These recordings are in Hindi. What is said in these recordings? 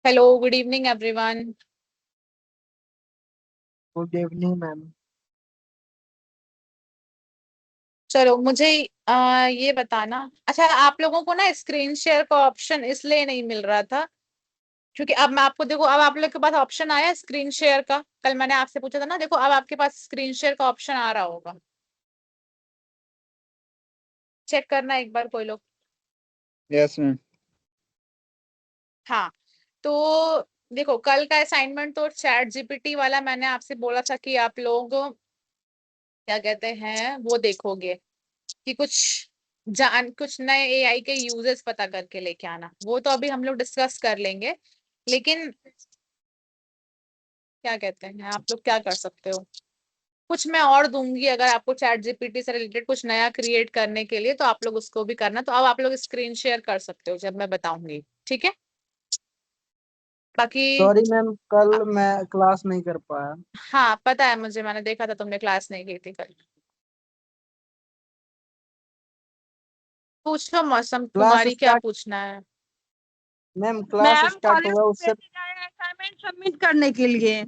Hello, good evening everyone. Good evening ma'am. चलो मुझे ये बताना। अच्छा, आप लोगों को ना स्क्रीन शेयर का ऑप्शन इसलिए नहीं मिल रहा था क्योंकि अब मैं आपको देखो, अब आप लोग के पास ऑप्शन आया स्क्रीन शेयर का। कल मैंने आपसे पूछा था ना, देखो अब आपके पास स्क्रीन शेयर का ऑप्शन आ रहा होगा। चेक करना एक बार कोई लोग। Yes ma'am. हाँ, तो देखो कल का असाइनमेंट तो चैट जीपीटी वाला मैंने आपसे बोला था कि आप लोग क्या कहते हैं वो देखोगे कि कुछ नए एआई के यूजेस पता करके लेके आना। वो तो अभी हम लोग डिस्कस कर लेंगे, लेकिन क्या कहते हैं आप लोग क्या कर सकते हो। कुछ मैं और दूंगी अगर आपको चैट जीपीटी से रिलेटेड कुछ नया क्रिएट करने के लिए, तो आप लोग उसको भी करना। तो अब आप लोग स्क्रीन शेयर कर सकते हो जब मैं बताऊंगी, ठीक है। बाकी सॉरी मैम, कल मैं क्लास नहीं कर पाया। हाँ पता है मुझे, मैंने देखा था तुमने क्लास नहीं की थी कल। पूछो मौसम क्लास कुमारी, क्या स्टार्ट पूछना है। Ma'am, class ma'am start college हुआ में उससे। मैसेज आया है असाइनमेंट सबमिट करने के लिए।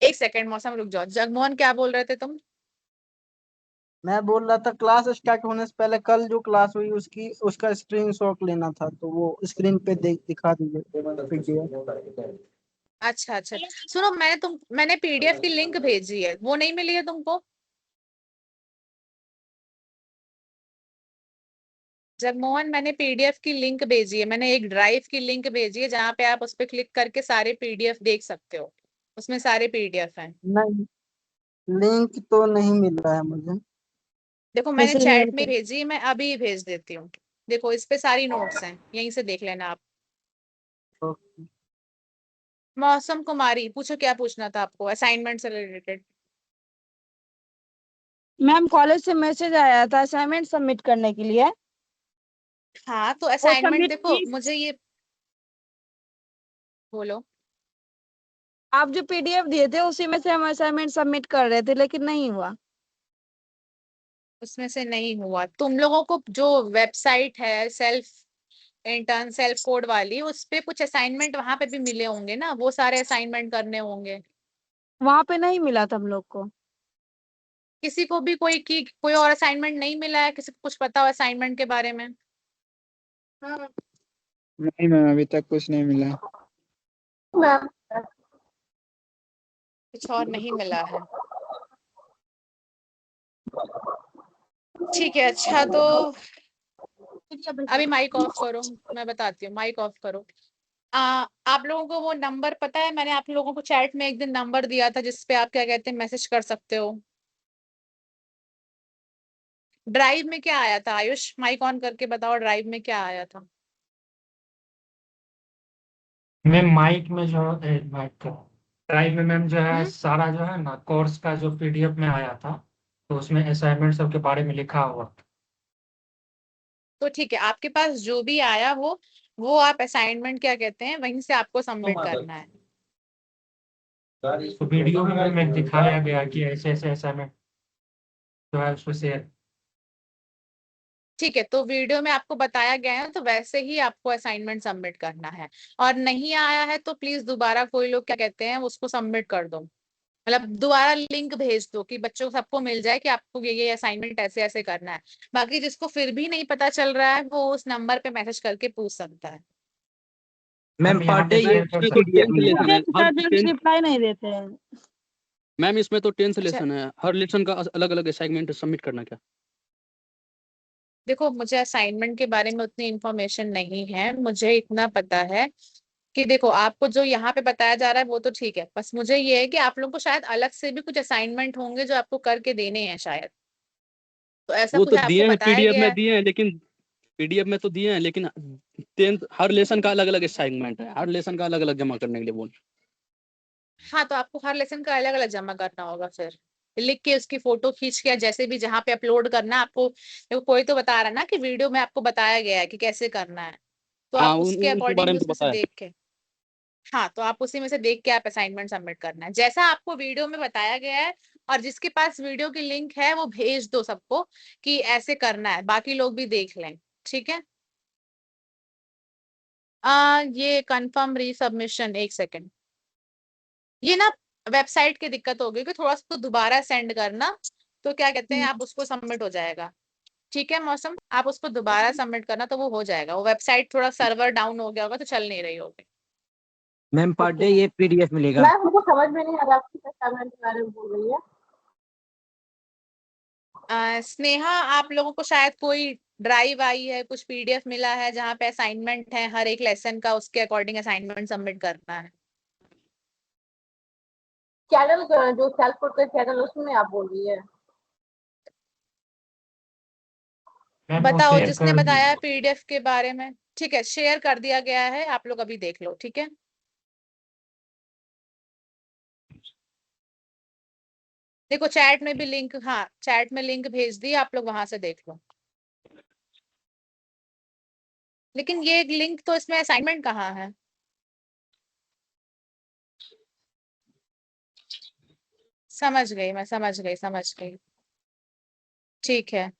एक सेकंड मौसम, रुक जाओ। जगमोहन क्या बोल रहे थे तुम। मैं बोल रहा था क्लास स्टार्ट होने से पहले कल जो क्लास हुई उसका स्क्रीनशॉट लेना था, तो वो स्क्रीन पे दिखा दीजिए पीडीएफ। अच्छा अच्छा, सुनो मैंने पीडीएफ की लिंक भेजी है, वो नहीं मिली है तुमको। जगमोहन, मैंने पीडीएफ की लिंक भेजी है, मैंने एक ड्राइव की लिंक भेजी है जहाँ पे आप उस पर क्लिक करके सारे पीडीएफ देख सकते हो। उसमें सारे पीडीएफ हैं। नहीं, लिंक तो नहीं मिल रहा है मुझे। देखो मैंने किसी ईमेल चैट में पे। भेजी है, मैं अभी भेज देती हूँ। देखो इस पे सारी नोट्स हैं, यहीं से देख लेना आप। ओके। मौसम कुमारी पूछो, क्या पूछना था आपको असाइनमेंट से रिलेटेड। मैम कॉलेज से मैसेज आया था असाइनमेंट सबमिट करने के लिए। हाँ तो वो असाइनमेंट सबमिट देखो की। मुझे ये बोलो। आप जो पीडीएफ दिए थे उसी में से हम असाइनमेंट सबमिट कर रहे थे लेकिन नहीं हुआ। उसमें से नहीं हुआ। तुम लोगों को जो वेबसाइट है सेल्फ कोड वाली, उस पे कुछ असाइनमेंट वहां पे भी मिले होंगे ना, वो सारे असाइनमेंट करने होंगे। वहां पे नहीं मिला था हम लोग को। किसी को भी कोई और असाइनमेंट नहीं मिला है, किसी को कुछ पता हो असाइनमेंट के बारे में। नहीं मैम, अभी तक कुछ नहीं मिला। मैम, कुछ और नहीं मिला है। ठीक है, अच्छा तो अभी माइक ऑफ करो। मैं बताती हूँ, माइक ऑफ करो। आप लोगों को वो नंबर पता है, मैंने आप लोगों को चैट में एक दिन नंबर दिया था जिसपे आप क्या कहते हैं मैसेज कर सकते हो। ड्राइव में क्या आया था आयुष, माइक ऑन करके बताओ, ड्राइव में क्या आया था। मैम माइक में जो माइक ड्राइव में मैम जो है हम्म। सारा जो है ना कोर्स का जो पीडीएफ में आया था, तो उसमें असाइनमेंट सब के बारे में लिखा हुआ था। तो ठीक है, आपके पास जो भी आया वो आप असाइनमेंट क्या कहते हैं वहीं से आपको सबमिट करना है। तो वीडियो में मैम दिखाया गया कि ऐसे ऐसे असाइनमेंट जो है उसको शेयर। ठीक है, तो वीडियो में आपको बताया गया है तो वैसे ही आपको असाइनमेंट सबमिट करना है। और नहीं आया है तो प्लीज दोबारा कोई लोग क्या कहते हैं उसको सबमिट कर दो। मतलब दोबारा लिंक भेज दो कि बच्चों सबको मिल जाए कि आपको ये असाइनमेंट ऐसे ऐसे करना है। बाकी जिसको फिर भी नहीं पता चल रहा है वो उस नंबर पे मैसेज करके पूछ सकता है। मैम मैम पर यहाँ डे पे ये शेयर कर इसमें तो सकते 10th लेसन है हर स्टूडेंट्स 10th। रिप्लाई नहीं देते हैं। मैम इसमें तो 10th अच्छा लेसन है, हर लेसन का अलग अलग असाइनमेंट सबमिट करना क्या? देखो, मुझे असाइनमेंट के बारे में उतनी इन्फॉर्मेशन नहीं है, मुझे इतना पता है कि देखो आपको जो यहाँ पे बताया जा रहा है वो तो ठीक है, बस मुझे ये है कि आप लोगों को शायद अलग से भी कुछ असाइनमेंट होंगे जो आपको करके देने हैं शायद। तो ऐसा वो कुछ तो आपको दिए हैं बताया पीडीएफ गया में है। दिए हैं, लेकिन पीडीएफ में तो दिए हैं लेकिन 10th हर लेसन का अलग अलग असाइनमेंट है, हर लेसन का अलग अलग जमा करने के लिए बोल। हाँ तो आपको हर लेसन का अलग अलग जमा करना होगा, फिर लिख के उसकी फोटो खींच के, या जैसे भी जहाँ पे अपलोड करना है आपको। देखो कोई तो बता रहा है ना कि वीडियो में आपको बताया गया है कि कैसे करना है, तो हाँ आप उसके उनके बारे अकॉर्डिंग में तो उसमें से पता है। देख के। हाँ तो आप उसी में से देख के आप असाइनमेंट सबमिट करना है जैसा आपको वीडियो में बताया गया है। और जिसके पास वीडियो की लिंक है वो भेज दो सबको कि ऐसे करना है, बाकी लोग भी देख लें। ठीक है। ये कंफर्म रीसबमिशन, एक सेकंड, ये ना वेबसाइट की दिक्कत होगी कि थोड़ा सा तो दोबारा सेंड करना, तो क्या कहते हैं आप उसको सबमिट हो जाएगा। ठीक है मौसम, आप उसको दोबारा सबमिट करना तो वो हो जाएगा। वो वेबसाइट थोड़ा सर्वर डाउन हो गया होगा तो चल नहीं रही होगी। मैम पर डे ये पीडीएफ मिलेगा? मैम हमको समझ में नहीं आ रहा आपकी असाइनमेंट के बारे में बोल रही है। स्नेहा, आप लोगों को शायद कोई ड्राइव आई है, कुछ पीडीएफ मिला है जहाँ पे असाइनमेंट है हर एक लेसन का, उसके अकॉर्डिंग असाइनमेंट सबमिट करना है। चैनल जो सेल्फ प्रोटेक्ट चैनल उसमें आप बोल रही है? मैम वो बताओ शेयर जिसने कर बताया पीडीएफ के बारे में। ठीक है, शेयर कर दिया गया है, आप लोग अभी देख लो। ठीक है, देखो चैट में भी लिंक, हाँ चैट में लिंक भेज दी, आप लोग वहां से देख लो। लेकिन ये लिंक तो इसमें असाइनमेंट कहाँ है? समझ गई, मैं समझ गई, समझ गई। ठीक है,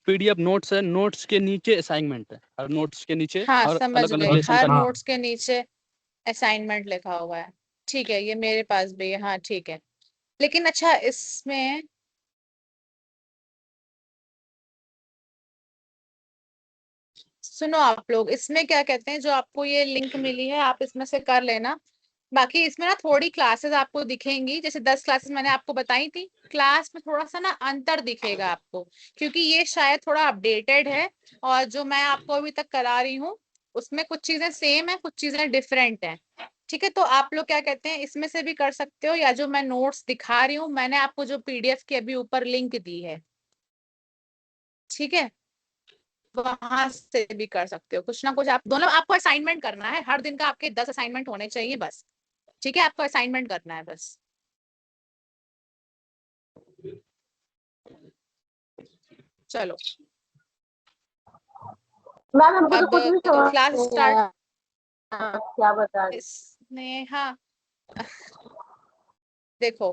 पीडीएफ नोट्स है, नोट्स के नीचे असाइनमेंट है, हर नोट्स के नीचे हाँ हर समझ अलग अलग गई, लेसन हर का हाँ। नोट्स के नीचे असाइनमेंट लिखा हुआ है। ठीक है, ये मेरे पास भी है, हाँ ठीक है। लेकिन अच्छा इसमें सुनो आप लोग, इसमें क्या कहते हैं, जो आपको ये लिंक मिली है आप इसमें से कर लेना। बाकी इसमें ना थोड़ी क्लासेस आपको दिखेंगी, जैसे 10 क्लासेस मैंने आपको बताई थी, क्लास में थोड़ा सा ना अंतर दिखेगा आपको, क्योंकि ये शायद थोड़ा अपडेटेड है। और जो मैं आपको अभी तक करा रही हूँ उसमें कुछ चीजें सेम है, कुछ चीजें डिफरेंट हैं। ठीक है, तो आप लोग क्या कहते हैं इसमें से भी कर सकते हो, या जो मैं नोट्स दिखा रही हूँ, मैंने आपको जो पीडीएफ की अभी ऊपर लिंक दी है, ठीक है, वहां से भी कर सकते हो। कुछ ना कुछ आप दोनों, आपको असाइनमेंट करना है हर दिन का, आपके 10 असाइनमेंट होने चाहिए बस। ठीक है, आपको असाइनमेंट करना है बस। चलो मैम हमको तो अब कुछ भी समझ क्लास नहीं स्टार्ट। आया आप क्या बता रही। इसने हाँ देखो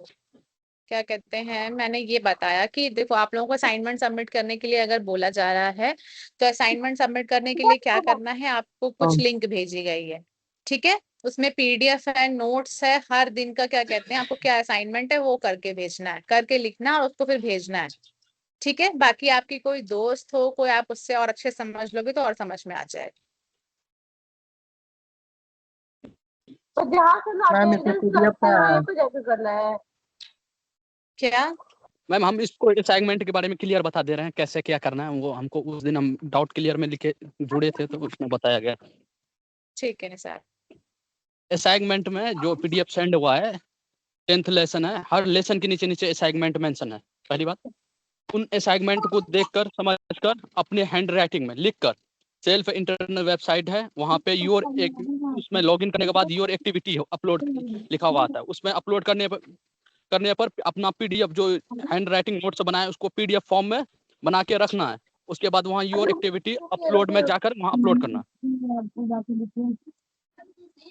क्या कहते हैं, मैंने ये बताया कि देखो आप लोगों को असाइनमेंट सबमिट करने के लिए अगर बोला जा रहा है, तो असाइनमेंट सबमिट करने के लिए क्या करना है, आपको कुछ लिंक भेजी गई है। ठीक है, उसमें पीडीएफ है, नोट्स है, हर दिन का क्या कहते हैं आपको क्या असाइनमेंट है वो करके भेजना है, करके लिखना है और उसको फिर भेजना है। ठीक है, बाकी आपकी कोई दोस्त हो कोई, आप उससे और अच्छे समझ लोगे तो और समझ में आ जाए। तो जहाँ से ना मैम इसे अटेंडेंस पीडीएफ लगता है का वहीं पे जाके करना है। क्या? मैम हम इसको असाइनमेंट के बारे में क्लियर बता दे रहे हैं कैसे क्या करना है, वो हमको उस दिन हम डाउट क्लियर में लिखे जुड़े थे तो उसमें बताया गया। ठीक है सर। असाइनमेंट में जो पीडीएफ सेंड हुआ है 10th लेसन है, हर लेसन के नीचे नीचे असाइनमेंट मेंशन है। पहली बात, उन असाइनमेंट को देखकर समझकर अपने हैंड राइटिंग में लिखकर, सेल्फ इंटरनल वेबसाइट है वहाँ पे योर एक, उसमें लॉगिन करने के बाद योर एक्टिविटी अपलोड लिखा हुआ आता है, उसमें अपलोड करने पर अपना पीडीएफ जो हैंड राइटिंग नोट्स बनाए उसको पीडीएफ फॉर्म में बना के रखना है। उसके बाद वहाँ योर एक्टिविटी अपलोड में जाकर वहाँ अपलोड करना।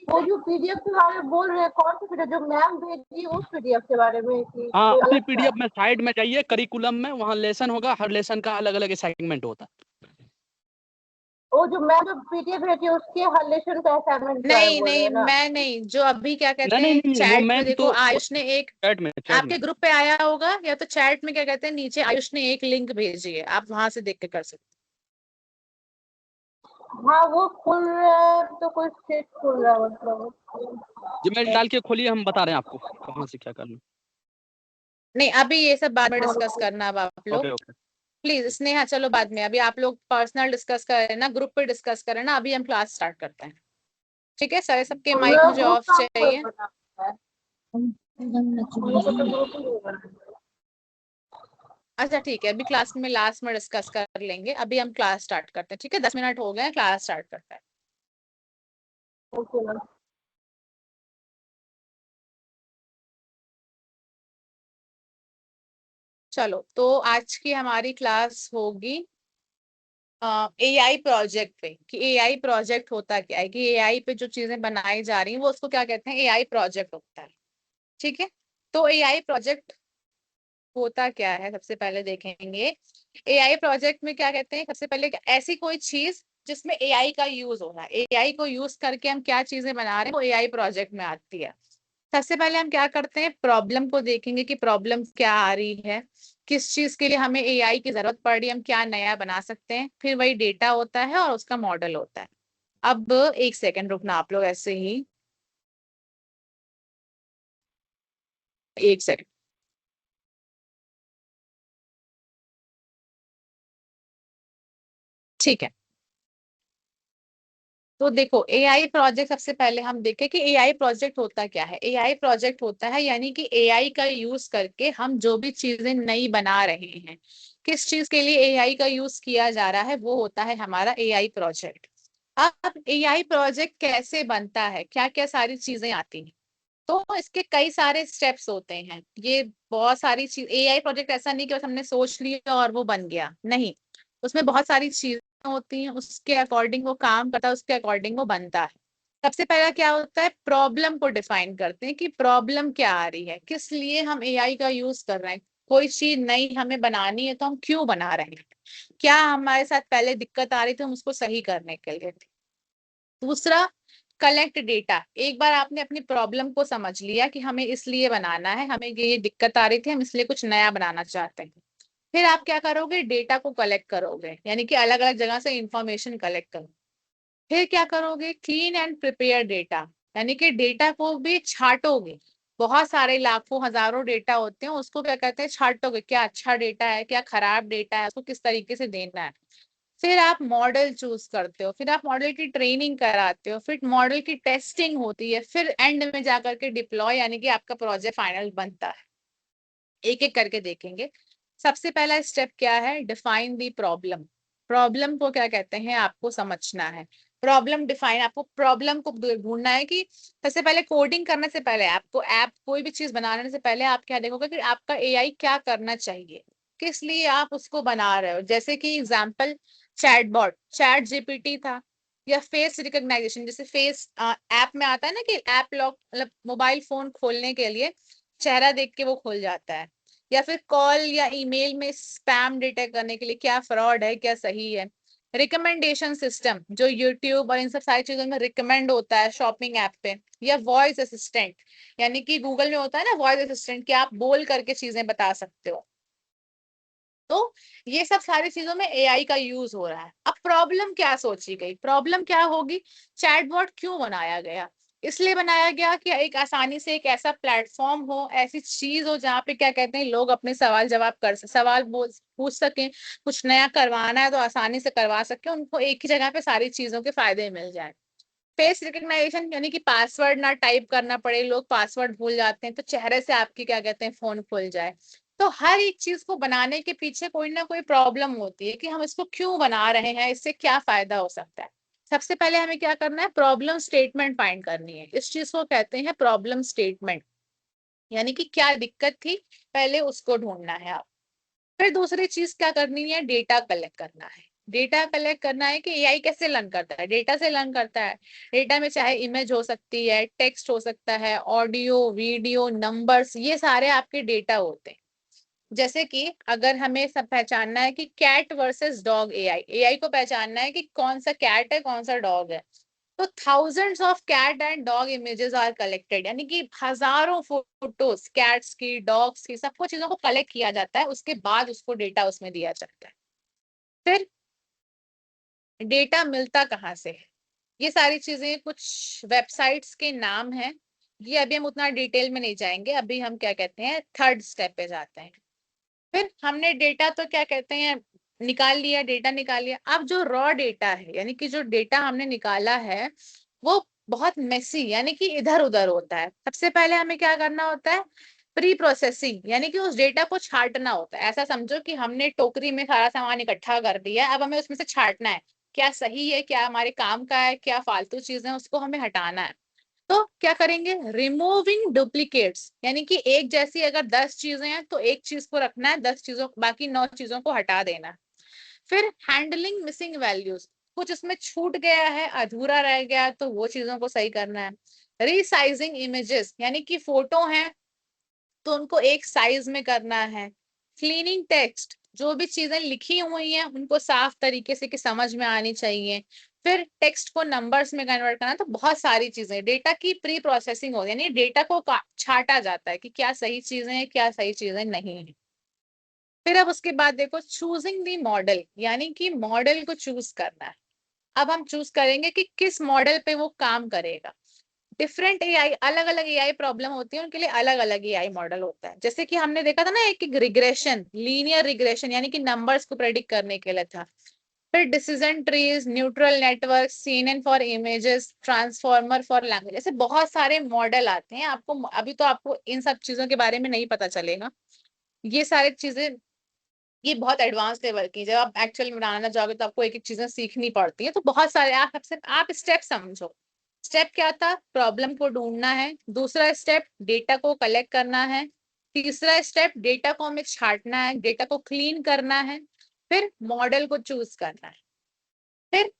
वो जो पीडीएफ के बारे में बोल रहे हैं कौन सी पीडीएफ जो मैम भेजी उस पीडीएफ के बारे में कि हाँ, कोई उसी अलग पीडीएफ में साइड में जाइए, करिकुलम में वहाँ लेसन होगा, हर लेसन का अलग अलग असाइनमेंट होता है। वो जो मैम जो पीडीएफ भेजी है उसके हर लेसन का असाइनमेंट का नहीं बोल रहे नहीं, हैं ना? मैं नहीं, जो अभी क्या कहते नहीं हैं नहीं नहीं, वो चैट में मैम देखो, तो आयुष ने एक चैट में आपके ग्रुप पे आया होगा, या तो चैट में क्या कहते हैं नीचे आयुष ने एक लिंक भेजी है, आप वहां से देख के कर सकते हाँ वो खुल रहा है तो कोई स्टेट खुल रहा है मतलब। जीमेल डाल के खोलिए, हम बता रहे हैं आपको कहाँ से क्या करना। हो। नहीं अभी ये सब बाद में डिस्कस करना, अब आप लोग ओके ओके। प्लीज। स्नेहा चलो बाद में, अभी आप लोग पर्सनल डिस्कस करें ना, ग्रुप पे डिस्कस करें ना, अभी हम क्लास स्टार्ट करते हैं। ठीक है, सारे सबके माइक मुझे ग्रुप ऑफ का कोई चाहिए। बना है। हम लोग तो ग्रुप ही नहीं बना है। अच्छा ठीक है, अभी क्लास में लास्ट में डिस्कस कर लेंगे, अभी हम क्लास स्टार्ट करते हैं। ठीक है, 10 मिनट हो गए, क्लास स्टार्ट करते हैं। Okay ma'am. चलो तो आज की हमारी क्लास होगी एआई प्रोजेक्ट पे, कि एआई प्रोजेक्ट होता क्या है, कि एआई पे जो चीजें बनाई जा रही हैं वो उसको क्या कहते हैं, एआई प्रोजेक्ट होता है। ठीक है, तो एआई प्रोजेक्ट होता क्या है सबसे पहले देखेंगे। एआई प्रोजेक्ट में क्या कहते हैं, सबसे पहले ऐसी कोई चीज जिसमें एआई का यूज हो रहा है, एआई को यूज करके हम क्या चीजें बना रहे हैं, वो एआई प्रोजेक्ट में आती है। सबसे पहले हम क्या करते हैं, प्रॉब्लम को देखेंगे कि प्रॉब्लम क्या आ रही है, किस चीज के लिए हमें एआई की जरूरत पड़ रही है, हम क्या नया बना सकते हैं। फिर वही डेटा होता है और उसका मॉडल होता है। अब एक सेकंड रुकना आप लोग, ऐसे ही एक सेकंड। ठीक है, तो देखो एआई प्रोजेक्ट सबसे पहले हम देखें कि एआई प्रोजेक्ट होता क्या है। एआई प्रोजेक्ट होता है यानी कि एआई का यूज करके हम जो भी चीजें नई बना रहे हैं, किस चीज के लिए एआई का यूज किया जा रहा है, वो होता है हमारा एआई प्रोजेक्ट। अब एआई प्रोजेक्ट कैसे बनता है, क्या क्या सारी चीजें आती हैं, तो इसके कई सारे स्टेप्स होते हैं। ये बहुत सारी चीज, एआई प्रोजेक्ट ऐसा नहीं कि बस हमने सोच लिया और वो बन गया, नहीं, उसमें बहुत सारी चीजें होती हैं, उसके अकॉर्डिंग वो काम करता है, उसके अकॉर्डिंग वो बनता है। सबसे पहला क्या होता है, प्रॉब्लम को डिफाइन करते हैं कि प्रॉब्लम क्या आ रही है, किस लिए हम एआई का यूज कर रहे हैं। कोई चीज नई हमें बनानी है तो हम क्यों बना रहे हैं, क्या हमारे साथ पहले दिक्कत आ रही थी, हम उसको सही करने के लिए। दूसरा, कलेक्ट डेटा। एक बार आपने अपनी प्रॉब्लम को समझ लिया कि हमें इसलिए बनाना है, हमें ये दिक्कत आ रही थी, हम इसलिए कुछ नया बनाना चाहते हैं, फिर आप क्या करोगे, डेटा को कलेक्ट करोगे, यानी कि अलग अलग जगह से इंफॉर्मेशन कलेक्ट करोगे। फिर क्या करोगे, क्लीन एंड प्रिपेयर डेटा, यानी कि डेटा को भी छाटोगे। बहुत सारे लाखों हजारों डेटा होते हैं, उसको क्या कहते हैं, छाटोगे, क्या अच्छा डेटा है, क्या खराब डेटा है, उसको किस तरीके से देना है। फिर आप मॉडल चूज करते हो, फिर आप मॉडल की ट्रेनिंग कराते हो, फिर मॉडल की टेस्टिंग होती है, फिर एंड में जाकर के डिप्लॉय, यानी कि आपका प्रोजेक्ट फाइनल बनता है। एक एक करके देखेंगे। सबसे पहला स्टेप क्या है, डिफाइन दी प्रॉब्लम। प्रॉब्लम को क्या कहते हैं आपको समझना है। प्रॉब्लम डिफाइन, आपको प्रॉब्लम को ढूंढना है कि सबसे पहले कोडिंग करने से पहले, आपको ऐप कोई भी चीज बनाने से पहले आप क्या देखोगे कि आपका एआई क्या करना चाहिए, किस लिए आप उसको बना रहे हो। जैसे कि एग्जाम्पल, चैटबॉट, चैट जीपीटी था, या फेस रिकॉग्नाइजेशन, जैसे फेस ऐप में आता है ना कि ऐप लॉक, मतलब मोबाइल फोन खोलने के लिए चेहरा देख के वो खुल जाता है। या फिर कॉल या ईमेल में स्पैम डिटेक्ट करने के लिए, क्या फ्रॉड है क्या सही है। रिकमेंडेशन सिस्टम, जो यूट्यूब और इन सब सारी चीजों में रिकमेंड होता है शॉपिंग ऐप पे। या वॉइस असिस्टेंट, यानी कि गूगल में होता है ना वॉइस असिस्टेंट, कि आप बोल करके चीजें बता सकते हो। तो ये सब सारी चीजों में एआई का यूज हो रहा है। अब प्रॉब्लम क्या सोची गई, प्रॉब्लम क्या होगी, चैटबॉट क्यों बनाया गया, इसलिए बनाया गया कि एक आसानी से एक ऐसा प्लेटफॉर्म हो, ऐसी चीज हो जहाँ पे क्या कहते हैं लोग अपने सवाल जवाब कर सवाल पूछ सकें, कुछ नया करवाना है तो आसानी से करवा सके, उनको एक ही जगह पे सारी चीजों के फायदे मिल जाए। फेस रिकग्नाइजेशन, यानी कि पासवर्ड ना टाइप करना पड़े, लोग पासवर्ड भूल जाते हैं, तो चेहरे से आपकी क्या कहते हैं फोन खुल जाए। तो हर एक चीज को बनाने के पीछे कोई ना कोई प्रॉब्लम होती है कि हम इसको क्यों बना रहे हैं, इससे क्या फायदा हो सकता है। सबसे पहले हमें क्या करना है, प्रॉब्लम स्टेटमेंट फाइंड करनी है। इस चीज को कहते हैं प्रॉब्लम स्टेटमेंट, यानी कि क्या दिक्कत थी, पहले उसको ढूंढना है आप। फिर दूसरी चीज क्या करनी है, डेटा कलेक्ट करना है। डेटा कलेक्ट करना है कि एआई कैसे लर्न करता है, डेटा से लर्न करता है। डेटा में चाहे इमेज हो सकती है, टेक्स्ट हो सकता है, ऑडियो वीडियो नंबर्स, ये सारे आपके डेटा होते हैं। जैसे कि अगर हमें सब पहचानना है कि cat versus dog, AI AI को पहचानना है कि कौन सा कैट है कौन सा डॉग है, तो thousands of cat and dog images are collected, यानी कि हजारों फोटोज कैट्स की डॉग्स की, सबको चीजों को कलेक्ट किया जाता है, उसके बाद उसको डेटा उसमें दिया जाता है। फिर डेटा मिलता कहाँ से है, ये सारी चीजें कुछ वेबसाइट्स के नाम हैं, ये अभी हम उतना डिटेल में नहीं जाएंगे, अभी हम क्या कहते हैं थर्ड स्टेप पे जाते हैं। फिर हमने डेटा तो क्या कहते हैं निकाल लिया, डेटा निकाल लिया। अब जो रॉ डेटा है, यानी कि जो डेटा हमने निकाला है, वो बहुत मेसी, यानी कि इधर उधर होता है। सबसे पहले हमें क्या करना होता है, प्री प्रोसेसिंग, यानी कि उस डेटा को छांटना होता है। ऐसा समझो कि हमने टोकरी में सारा सामान इकट्ठा कर दिया है, अब हमें उसमें से छांटना है, क्या सही है, क्या हमारे काम का है, क्या फालतू चीजें, उसको हमें हटाना है। तो क्या करेंगे, रिमूविंग डुप्लीकेट्स, यानी कि एक जैसी अगर 10 चीजें हैं तो एक चीज को रखना है, 10 चीजों बाकी 9 चीजों को हटा देना है। फिर हैंडलिंग मिसिंग वैल्यूज, कुछ इसमें छूट गया है, अधूरा रह गया, तो वो चीजों को सही करना है। रीसाइजिंग इमेजेस, यानी कि फोटो हैं तो उनको एक साइज में करना है, क्लीनिंग टेक्स्ट, जो भी चीजें लिखी हुई हैं उनको साफ तरीके से कि समझ में आनी चाहिए। फिर टेक्स्ट को नंबर्स में कन्वर्ट करना, तो बहुत सारी चीजें, डेटा की प्री प्रोसेसिंग होती है, यानी डेटा को छाटा जाता है कि क्या सही चीजें हैं, क्या सही चीजें नहीं है। फिर अब उसके बाद देखो चूजिंग दी मॉडल, यानी कि मॉडल को चूज करना है। अब हम चूज करेंगे कि किस मॉडल पे वो काम करेगा। डिफरेंट एआई, अलग अलग एआई प्रॉब्लम होती है, उनके लिए अलग अलग एआई मॉडल होता है। जैसे कि हमने देखा था ना एक रिग्रेशन, लीनियर रिग्रेशन, यानी कि नंबर्स को प्रेडिक्ट करने के लिए था। फिर decision trees, neutral network, CNN for images, transformer for language, ऐसे बहुत सारे मॉडल आते हैं। आपको अभी तो आपको इन सब चीजों के बारे में नहीं पता चलेगा। ये सारी चीजें ये बहुत एडवांस लेवल की, जब आप एक्चुअल में बनाना चाहोगे तो आपको एक एक चीजें सीखनी पड़ती है। तो बहुत सारे आप स्टेप समझो। स्टेप क्या था, प्रॉब्लम को ढूंढना है। दूसरा स्टेप डेटा को कलेक्ट करना है। तीसरा स्टेप डेटा को हमें छांटना है, डेटा को क्लीन करना है। फिर मॉडल को चूज करना है। फिर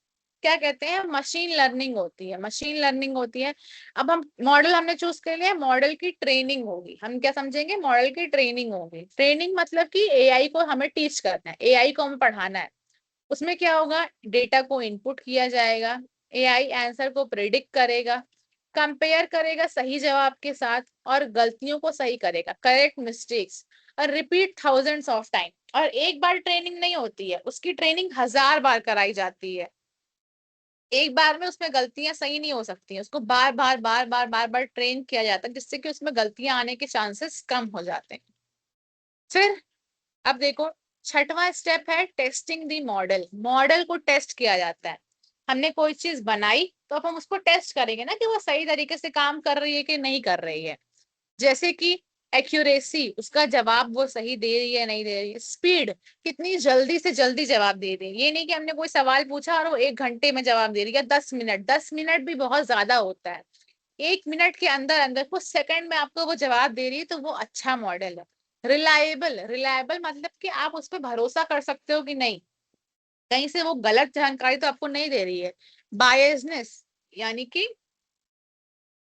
क्या कहते हैं, मशीन लर्निंग होती है, मशीन लर्निंग होती है। अब हम मॉडल हमने चूज कर लिया, मॉडल की ट्रेनिंग होगी। हम क्या समझेंगे, मॉडल की ट्रेनिंग होगी। ट्रेनिंग मतलब कि एआई को हमें टीच करना है, एआई को हमें पढ़ाना है। उसमें क्या होगा, डेटा को इनपुट किया जाएगा, एआई आंसर को प्रिडिक्ट करेगा, कंपेयर करेगा सही जवाब के साथ और गलतियों को सही करेगा, करेक्ट मिस्टेक्स, और रिपीट थाउजेंड्स ऑफ टाइम। और एक बार ट्रेनिंग नहीं होती है, उसकी ट्रेनिंग 1000 बार कराई जाती है। एक बार में उसमें गलतियां सही नहीं हो सकती हैं, उसको बार बार बार बार बार बार ट्रेन किया जाता है, जिससे कि उसमें गलतियां आने के चांसेस कम हो जाते हैं। फिर अब देखो छठवां स्टेप है टेस्टिंग दी मॉडल। मॉडल को टेस्ट किया जाता है। हमने कोई चीज बनाई तो अब हम उसको टेस्ट करेंगे ना कि वो सही तरीके से काम कर रही है कि नहीं कर रही है। जैसे कि एक्यूरेसी, उसका जवाब वो सही दे रही है नहीं दे रही है। स्पीड, कितनी जल्दी से जल्दी जवाब दे रही है। ये नहीं कि हमने कोई सवाल पूछा और वो 1 घंटे में जवाब दे रही है, 10 मिनट, 10 मिनट भी बहुत ज्यादा होता है। 1 मिनट के अंदर अंदर, कुछ सेकंड में आपको वो जवाब दे रही है, तो वो अच्छा मॉडल है। रिलायबल, रिलायबल मतलब कि आप उस पर भरोसा कर सकते हो कि नहीं, कहीं से वो गलत जानकारी तो आपको नहीं दे रही है। बायसनेस, यानी कि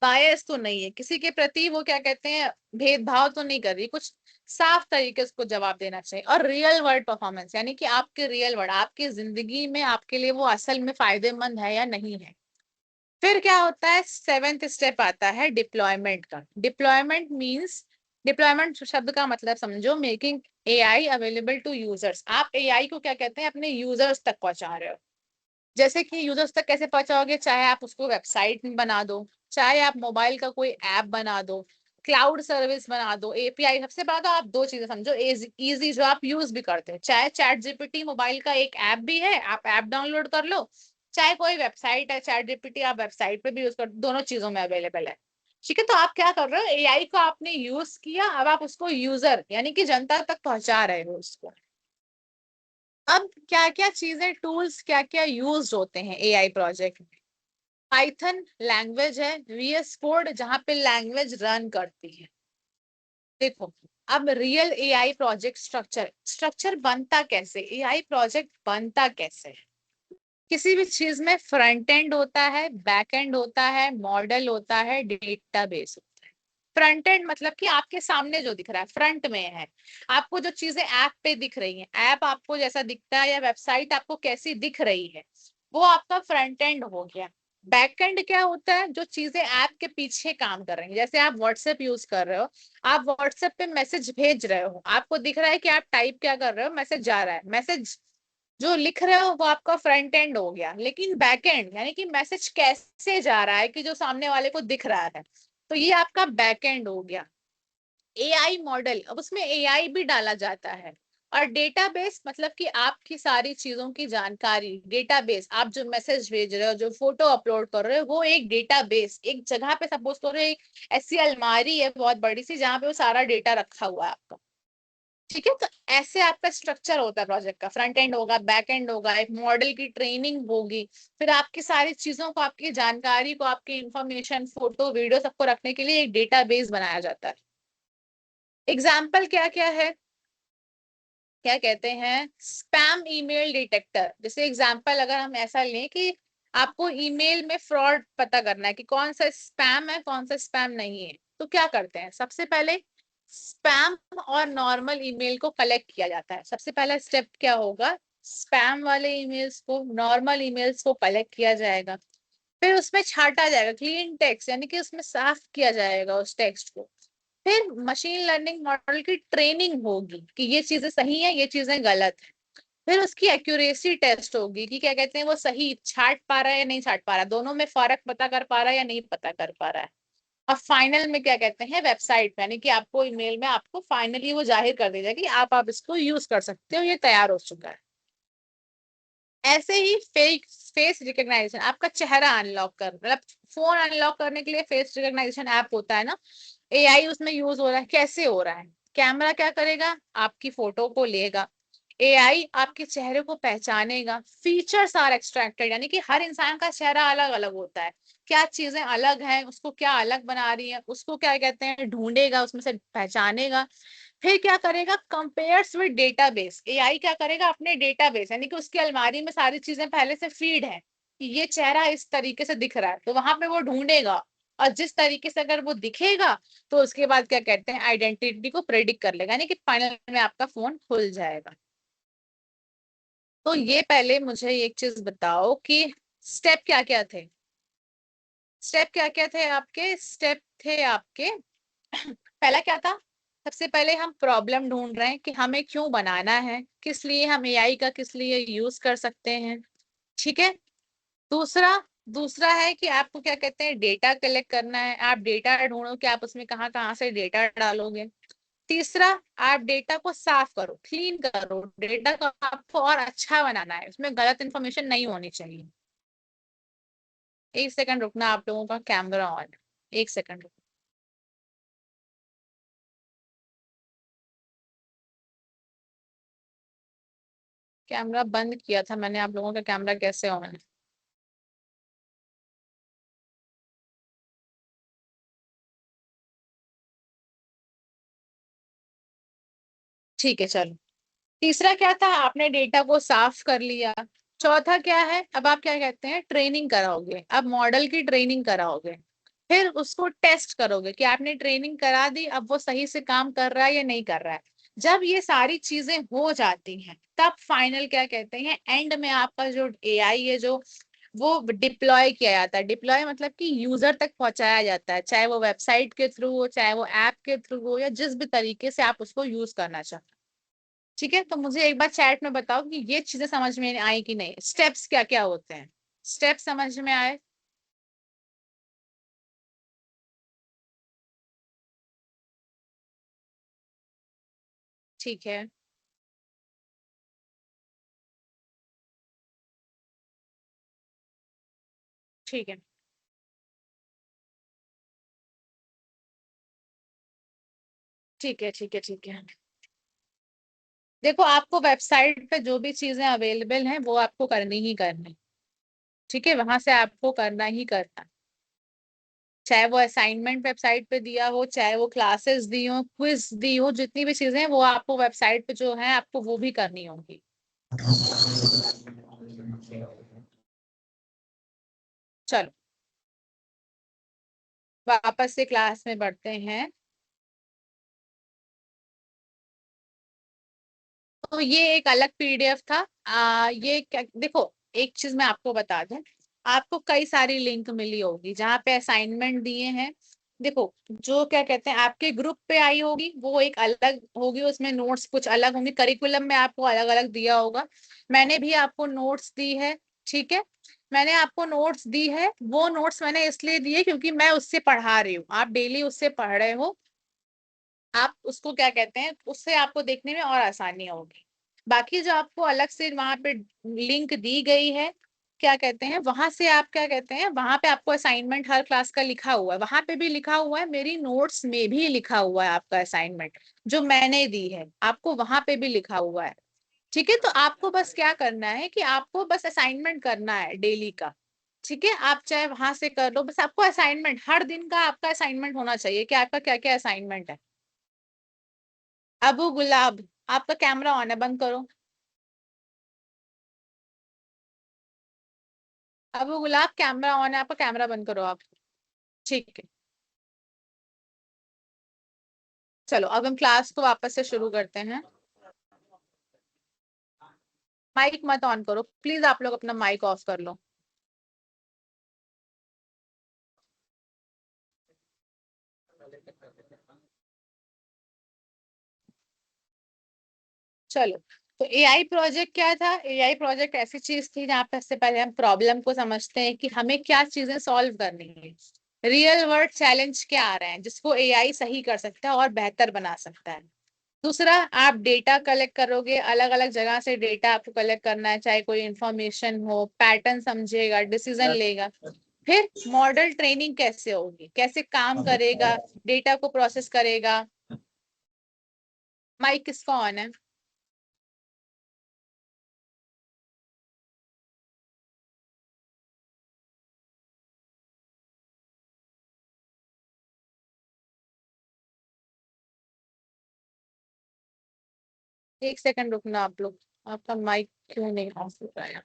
बायस तो नहीं है किसी के प्रति, वो क्या कहते हैं, भेदभाव तो नहीं कर रही, कुछ साफ तरीके से उसको जवाब देना चाहिए। और रियल वर्ल्ड परफॉर्मेंस, यानी कि आपके रियल वर्ल्ड, आपकी जिंदगी में आपके लिए वो असल में फायदेमंद है या नहीं है। फिर क्या होता है, 7th स्टेप आता है डिप्लॉयमेंट का। डिप्लॉयमेंट मींस, डिप्लॉयमेंट शब्द का मतलब समझो, making AI available to users. आप एआई को क्या कहते हैं, अपने यूजर्स तक पहुंचा रहे हो। जैसे कि यूजर्स तक कैसे पहुंचाओगे, चाहे आप उसको वेबसाइट में बना दो, चाहे आप मोबाइल का कोई ऐप बना दो, क्लाउड सर्विस बना दो, एपीआई। सबसे बड़ा तो आप दो चीजें समझो इजी, जो आप यूज भी करते हैं, चाहे चैट जीपीटी मोबाइल का एक ऐप भी है, आप ऐप डाउनलोड कर लो, चाहे कोई वेबसाइट है चैट जीपीटी आप वेबसाइट पे भी यूज कर, दोनों चीजों में अवेलेबल है। ठीक है, तो आप क्या कर रहे हो, एआई को आपने यूज किया, अब आप उसको यूजर यानी कि जनता तक पहुंचा रहे हो उसको। अब क्या क्या चीजें, टूल्स क्या क्या यूज होते हैं एआई प्रोजेक्ट में। पाइथन लैंग्वेज है, वीएस कोड जहां पे लैंग्वेज रन करती है। देखो अब रियल एआई प्रोजेक्ट स्ट्रक्चर बनता कैसे, एआई प्रोजेक्ट बनता कैसे है। किसी भी चीज में फ्रंट एंड होता है, बैक एंड होता है, मॉडल होता है, डेटाबेस होता है। फ्रंट एंड मतलब कि आपके सामने जो दिख रहा है, फ्रंट में है, आपको जो चीजें ऐप पे दिख रही हैं, ऐप आपको जैसा दिखता है या वेबसाइट आपको कैसी दिख रही है, वो आपका फ्रंट एंड हो गया। बैक एंड क्या होता है, जो चीजें ऐप के पीछे काम कर रही हैं। जैसे आप व्हाट्सएप यूज कर रहे हो, आप व्हाट्सएप पे मैसेज भेज रहे हो, आपको दिख रहा है कि आप टाइप क्या कर रहे हो, मैसेज जा रहा है, मैसेज जो लिख रहे हो वो आपका फ्रंट एंड हो गया। लेकिन बैक एंड यानी कि मैसेज कैसे जा रहा है कि जो सामने वाले को दिख रहा है, तो ये आपका बैक एंड हो गया। एआई मॉडल, अब उसमें एआई भी डाला जाता है। और डेटाबेस मतलब कि आपकी सारी चीजों की जानकारी, डेटाबेस, आप जो मैसेज भेज रहे हो, जो फोटो अपलोड कर रहे हो, वो एक डेटाबेस, एक जगह पे सपोज करो एक ऐसी अलमारी है बहुत बड़ी सी जहां पे वो सारा डेटा रखा हुआ है आपका। ठीक है, तो ऐसे आपका स्ट्रक्चर होता है प्रोजेक्ट का, फ्रंट एंड होगा, बैक एंड होगा, एक मॉडल की ट्रेनिंग होगी, फिर आपकी सारी चीजों को, आपकी जानकारी को, आपकी इंफॉर्मेशन, फोटो वीडियो सबको रखने के लिए एक डेटाबेस बनाया जाता है। एग्जाम्पल क्या क्या है, क्या कहते हैं, स्पैम ईमेल डिटेक्टर। जैसे एग्जाम्पल अगर हम ऐसा लें कि आपको ईमेल में फ्रॉड पता करना है कि कौन सा स्पैम है कौन सा स्पैम नहीं है, तो क्या करते हैं, सबसे पहले स्पैम और नॉर्मल ईमेल को कलेक्ट किया जाता है। सबसे पहला स्टेप क्या होगा, स्पैम वाले ईमेल्स को, नॉर्मल ईमेल्स को कलेक्ट किया जाएगा, फिर उसमें छाटा जाएगा, क्लीन टेक्स्ट यानी कि उसमें साफ किया जाएगा उस टेक्स्ट को। फिर मशीन लर्निंग मॉडल की ट्रेनिंग होगी कि ये चीजें सही है, ये चीजें गलत है। फिर उसकी एक्यूरेसी टेस्ट होगी कि क्या कहते हैं वो सही छाट पा रहा है या नहीं छाट पा रहा है, दोनों में फर्क पता कर पा रहा है या नहीं पता कर पा रहा है। और फाइनल में क्या कहते हैं, वेबसाइट में, यानी कि आपको ईमेल में आपको फाइनली वो जाहिर कर दी जाएगी कि आप इसको यूज कर सकते हो, ये तैयार हो चुका है। ऐसे ही फेस रिकॉग्नाइजेशन, आपका चेहरा अनलॉक कर, मतलब फोन अनलॉक करने के लिए फेस रिकॉग्नाइजेशन ऐप होता है ना, एआई उसमें यूज हो रहा है। कैसे हो रहा है, कैमरा क्या करेगा, आपकी फोटो को लेगा, एआई आपके चेहरे को पहचानेगा, फीचर्स आर एक्सट्रैक्टेड, यानी कि हर इंसान का चेहरा अलग अलग होता है, क्या चीजें अलग हैं, उसको क्या अलग बना रही है, उसको क्या कहते हैं ढूंढेगा, उसमें से पहचानेगा। फिर क्या करेगा, कंपेयर्स विद डेटाबेस, एआई क्या करेगा, अपने डेटाबेस यानी कि उसकी अलमारी में सारी चीजें पहले से फीड है कि ये चेहरा इस तरीके से दिख रहा है, तो वहां पे वो ढूंढेगा, और जिस तरीके से अगर वो दिखेगा तो उसके बाद क्या कहते हैं आइडेंटिटी को प्रेडिक्ट कर लेगा, यानी कि फाइनल में आपका फोन खुल जाएगा। तो ये पहले मुझे एक चीज बताओ कि स्टेप क्या क्या थे, स्टेप क्या क्या थे आपके, स्टेप थे आपके पहला क्या था, सबसे पहले हम प्रॉब्लम ढूंढ रहे हैं कि हमें क्यों बनाना है, किस लिए हम एआई का किस लिए यूज कर सकते हैं, ठीक है। दूसरा दूसरा है कि आपको क्या कहते हैं डेटा कलेक्ट करना है, आप डेटा ढूंढो कि आप उसमें कहाँ कहाँ से डेटा डालोगे। तीसरा, आप डेटा को साफ करो, क्लीन करो, डेटा को आपको और अच्छा बनाना है, उसमें गलत इंफॉर्मेशन नहीं होनी चाहिए। एक सेकंड रुकना, आप लोगों का कैमरा ऑन, एक सेकंड रुकना। कैमरा बंद किया था मैंने, आप लोगों का कैमरा कैसे ऑन है। ठीक है चलो। तीसरा क्या था, आपने डेटा को साफ कर लिया। चौथा क्या है, अब आप क्या कहते हैं ट्रेनिंग कराओगे, अब मॉडल की ट्रेनिंग कराओगे, फिर उसको टेस्ट करोगे कि आपने ट्रेनिंग करा दी, अब वो सही से काम कर रहा है या नहीं कर रहा है। जब ये सारी चीजें हो जाती हैं तब फाइनल क्या कहते हैं, एंड में आपका जो एआई है जो वो डिप्लॉय किया जाता है। डिप्लॉय मतलब कि यूजर तक पहुंचाया जाता है, चाहे वो वेबसाइट के थ्रू हो, चाहे वो ऐप के थ्रू हो, या जिस भी तरीके से आप उसको यूज करना चाहते हैं। ठीक है, तो मुझे एक बार चैट में बताओ कि ये चीजें समझ में आई कि नहीं, स्टेप्स क्या क्या होते हैं, स्टेप समझ में आए। ठीक है, ठीक है, ठीक है, ठीक है, ठीक है। देखो, आपको वेबसाइट पे जो भी चीजें अवेलेबल हैं वो आपको करनी ही करनी, ठीक है, वहां से आपको करना ही करना, चाहे वो असाइनमेंट वेबसाइट पे दिया हो, चाहे वो क्लासेस दी हो, क्विज दी हो, जितनी भी चीजें हैं वो आपको वेबसाइट पे जो है आपको वो भी करनी होगी। चलो वापस से क्लास में बढ़ते हैं। तो ये एक अलग पीडीएफ था। ये क्या, देखो एक चीज मैं आपको बता दूं, आपको कई सारी लिंक मिली होगी जहाँ पे असाइनमेंट दिए हैं। देखो जो क्या कहते हैं आपके ग्रुप पे आई होगी वो एक अलग होगी, उसमें नोट्स कुछ अलग होंगे, करिकुलम में आपको अलग अलग दिया होगा। मैंने भी आपको नोट्स दी है, ठीक है, मैंने आपको नोट्स दी है, वो नोट्स मैंने इसलिए दिए क्योंकि मैं उससे पढ़ा रही हूँ, आप डेली उससे पढ़ रहे हो, आप उसको क्या कहते हैं उससे आपको देखने में और आसानी होगी। बाकी जो आपको अलग से वहां पे लिंक दी गई है, क्या कहते हैं वहां से आप क्या कहते हैं, वहां पे आपको असाइनमेंट हर क्लास का लिखा हुआ है, वहां पे भी लिखा हुआ है, मेरी नोट्स में भी लिखा हुआ है आपका असाइनमेंट जो मैंने दी है, आपको वहां पे भी लिखा हुआ है। ठीक है, तो आपको बस क्या करना है कि आपको बस असाइनमेंट करना है डेली का। ठीक है, आप चाहे वहां से कर लो, बस आपको असाइनमेंट हर दिन का आपका असाइनमेंट होना चाहिए कि आपका क्या क्या असाइनमेंट है। अबू गुलाब, आपका कैमरा ऑन है, बंद करो। अबू गुलाब कैमरा ऑन है आपका, कैमरा बंद करो आप। ठीक है, चलो अब हम क्लास को वापस से शुरू करते हैं। माइक मत ऑन करो प्लीज, आप लोग अपना माइक ऑफ कर लो। चलो, तो एआई प्रोजेक्ट क्या था? एआई प्रोजेक्ट ऐसी चीज थी जहाँ पे सबसे पहले हम प्रॉब्लम को समझते हैं कि हमें क्या चीजें सॉल्व करनी है, रियल वर्ल्ड चैलेंज क्या आ रहे हैं जिसको एआई सही कर सकता है और बेहतर बना सकता है। दूसरा, आप डेटा कलेक्ट करोगे, अलग अलग जगह से डेटा आपको कलेक्ट करना है, चाहे कोई इंफॉर्मेशन हो, पैटर्न समझेगा, डिसीजन लेगा। फिर मॉडल ट्रेनिंग कैसे होगी, कैसे काम करेगा, डेटा को प्रोसेस करेगा। माइक किसका ऑन है? एक सेकंड रुकना आप लोग, आपका माइक क्यों नहीं ऑफ हो रहा है?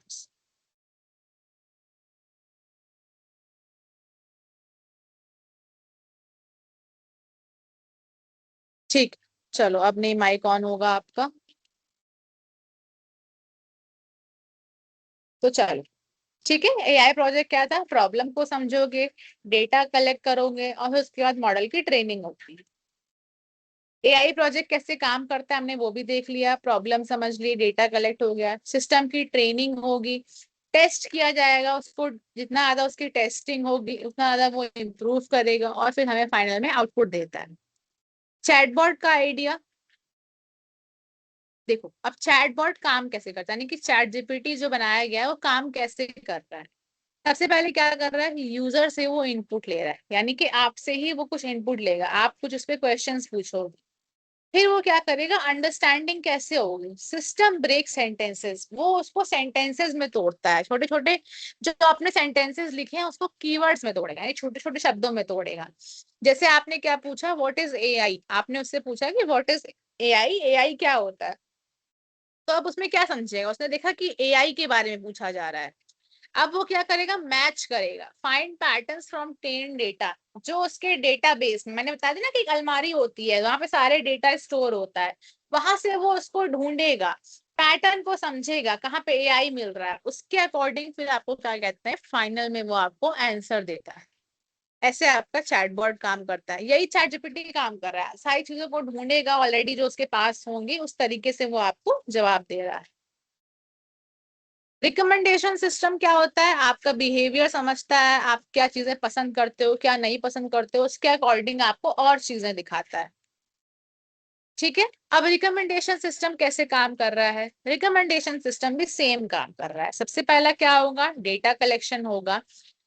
ठीक, चलो अब नहीं माइक ऑन होगा आपका। तो चलो ठीक है, एआई प्रोजेक्ट क्या था? प्रॉब्लम को समझोगे, डेटा कलेक्ट करोगे और फिर उसके बाद मॉडल की ट्रेनिंग होगी। एआई प्रोजेक्ट कैसे काम करता है हमने वो भी देख लिया, प्रॉब्लम समझ ली, डेटा कलेक्ट हो गया, सिस्टम की ट्रेनिंग होगी, टेस्ट किया जाएगा उसको, जितना ज्यादा उसकी टेस्टिंग होगी उतना ज्यादा वो इम्प्रूव करेगा और फिर हमें फाइनल में आउटपुट देता है। चैटबॉट का आइडिया देखो, अब चैटबॉट काम कैसे करता है, यानी कि चैट जीपीटी जो बनाया गया है वो काम कैसे कर रहा है। सबसे पहले क्या कर रहा है, यूजर से वो इनपुट ले रहा है, यानी कि आपसे ही वो कुछ इनपुट लेगा, आप कुछ उस पर क्वेश्चंस पूछोगे, फिर वो क्या करेगा, अंडरस्टैंडिंग कैसे होगी, सिस्टम ब्रेक सेंटेंसेस, वो उसको सेंटेंसेस में तोड़ता है, छोटे छोटे जो आपने सेंटेंसेस लिखे हैं उसको कीवर्ड्स में तोड़ेगा, यानी छोटे छोटे शब्दों में तोड़ेगा। जैसे आपने क्या पूछा, व्हाट इज एआई, आपने उससे पूछा कि व्हाट इज एआई, एआई क्या होता है, तो अब उसमें क्या समझेगा, उसने देखा कि एआई के बारे में पूछा जा रहा है। अब वो क्या करेगा, मैच करेगा, find patterns from ten data, जो उसके डेटाबेस में, मैंने बता दी ना कि एक अलमारी होती है वहां पे सारे डेटा स्टोर होता है, वहां से वो उसको ढूंढेगा, पैटर्न को समझेगा कहाँ पे एआई मिल रहा है, उसके अकॉर्डिंग फिर आपको क्या कहते हैं, फाइनल में वो आपको आंसर देता है। ऐसे आपका चैटबॉट काम करता है, यही चैट जीपीटी काम कर रहा है, सारी चीजों को ढूंढेगा ऑलरेडी जो उसके पास होंगी, उस तरीके से वो आपको जवाब दे रहा है। रिकमेंडेशन सिस्टम क्या होता है, आपका बिहेवियर समझता है, आप क्या चीजें पसंद करते हो क्या नहीं पसंद करते हो, उसके अकॉर्डिंग आपको और चीजें दिखाता है। ठीक है, अब रिकमेंडेशन सिस्टम कैसे काम कर रहा है, रिकमेंडेशन सिस्टम भी सेम काम कर रहा है। सबसे पहला क्या होगा, डेटा कलेक्शन होगा,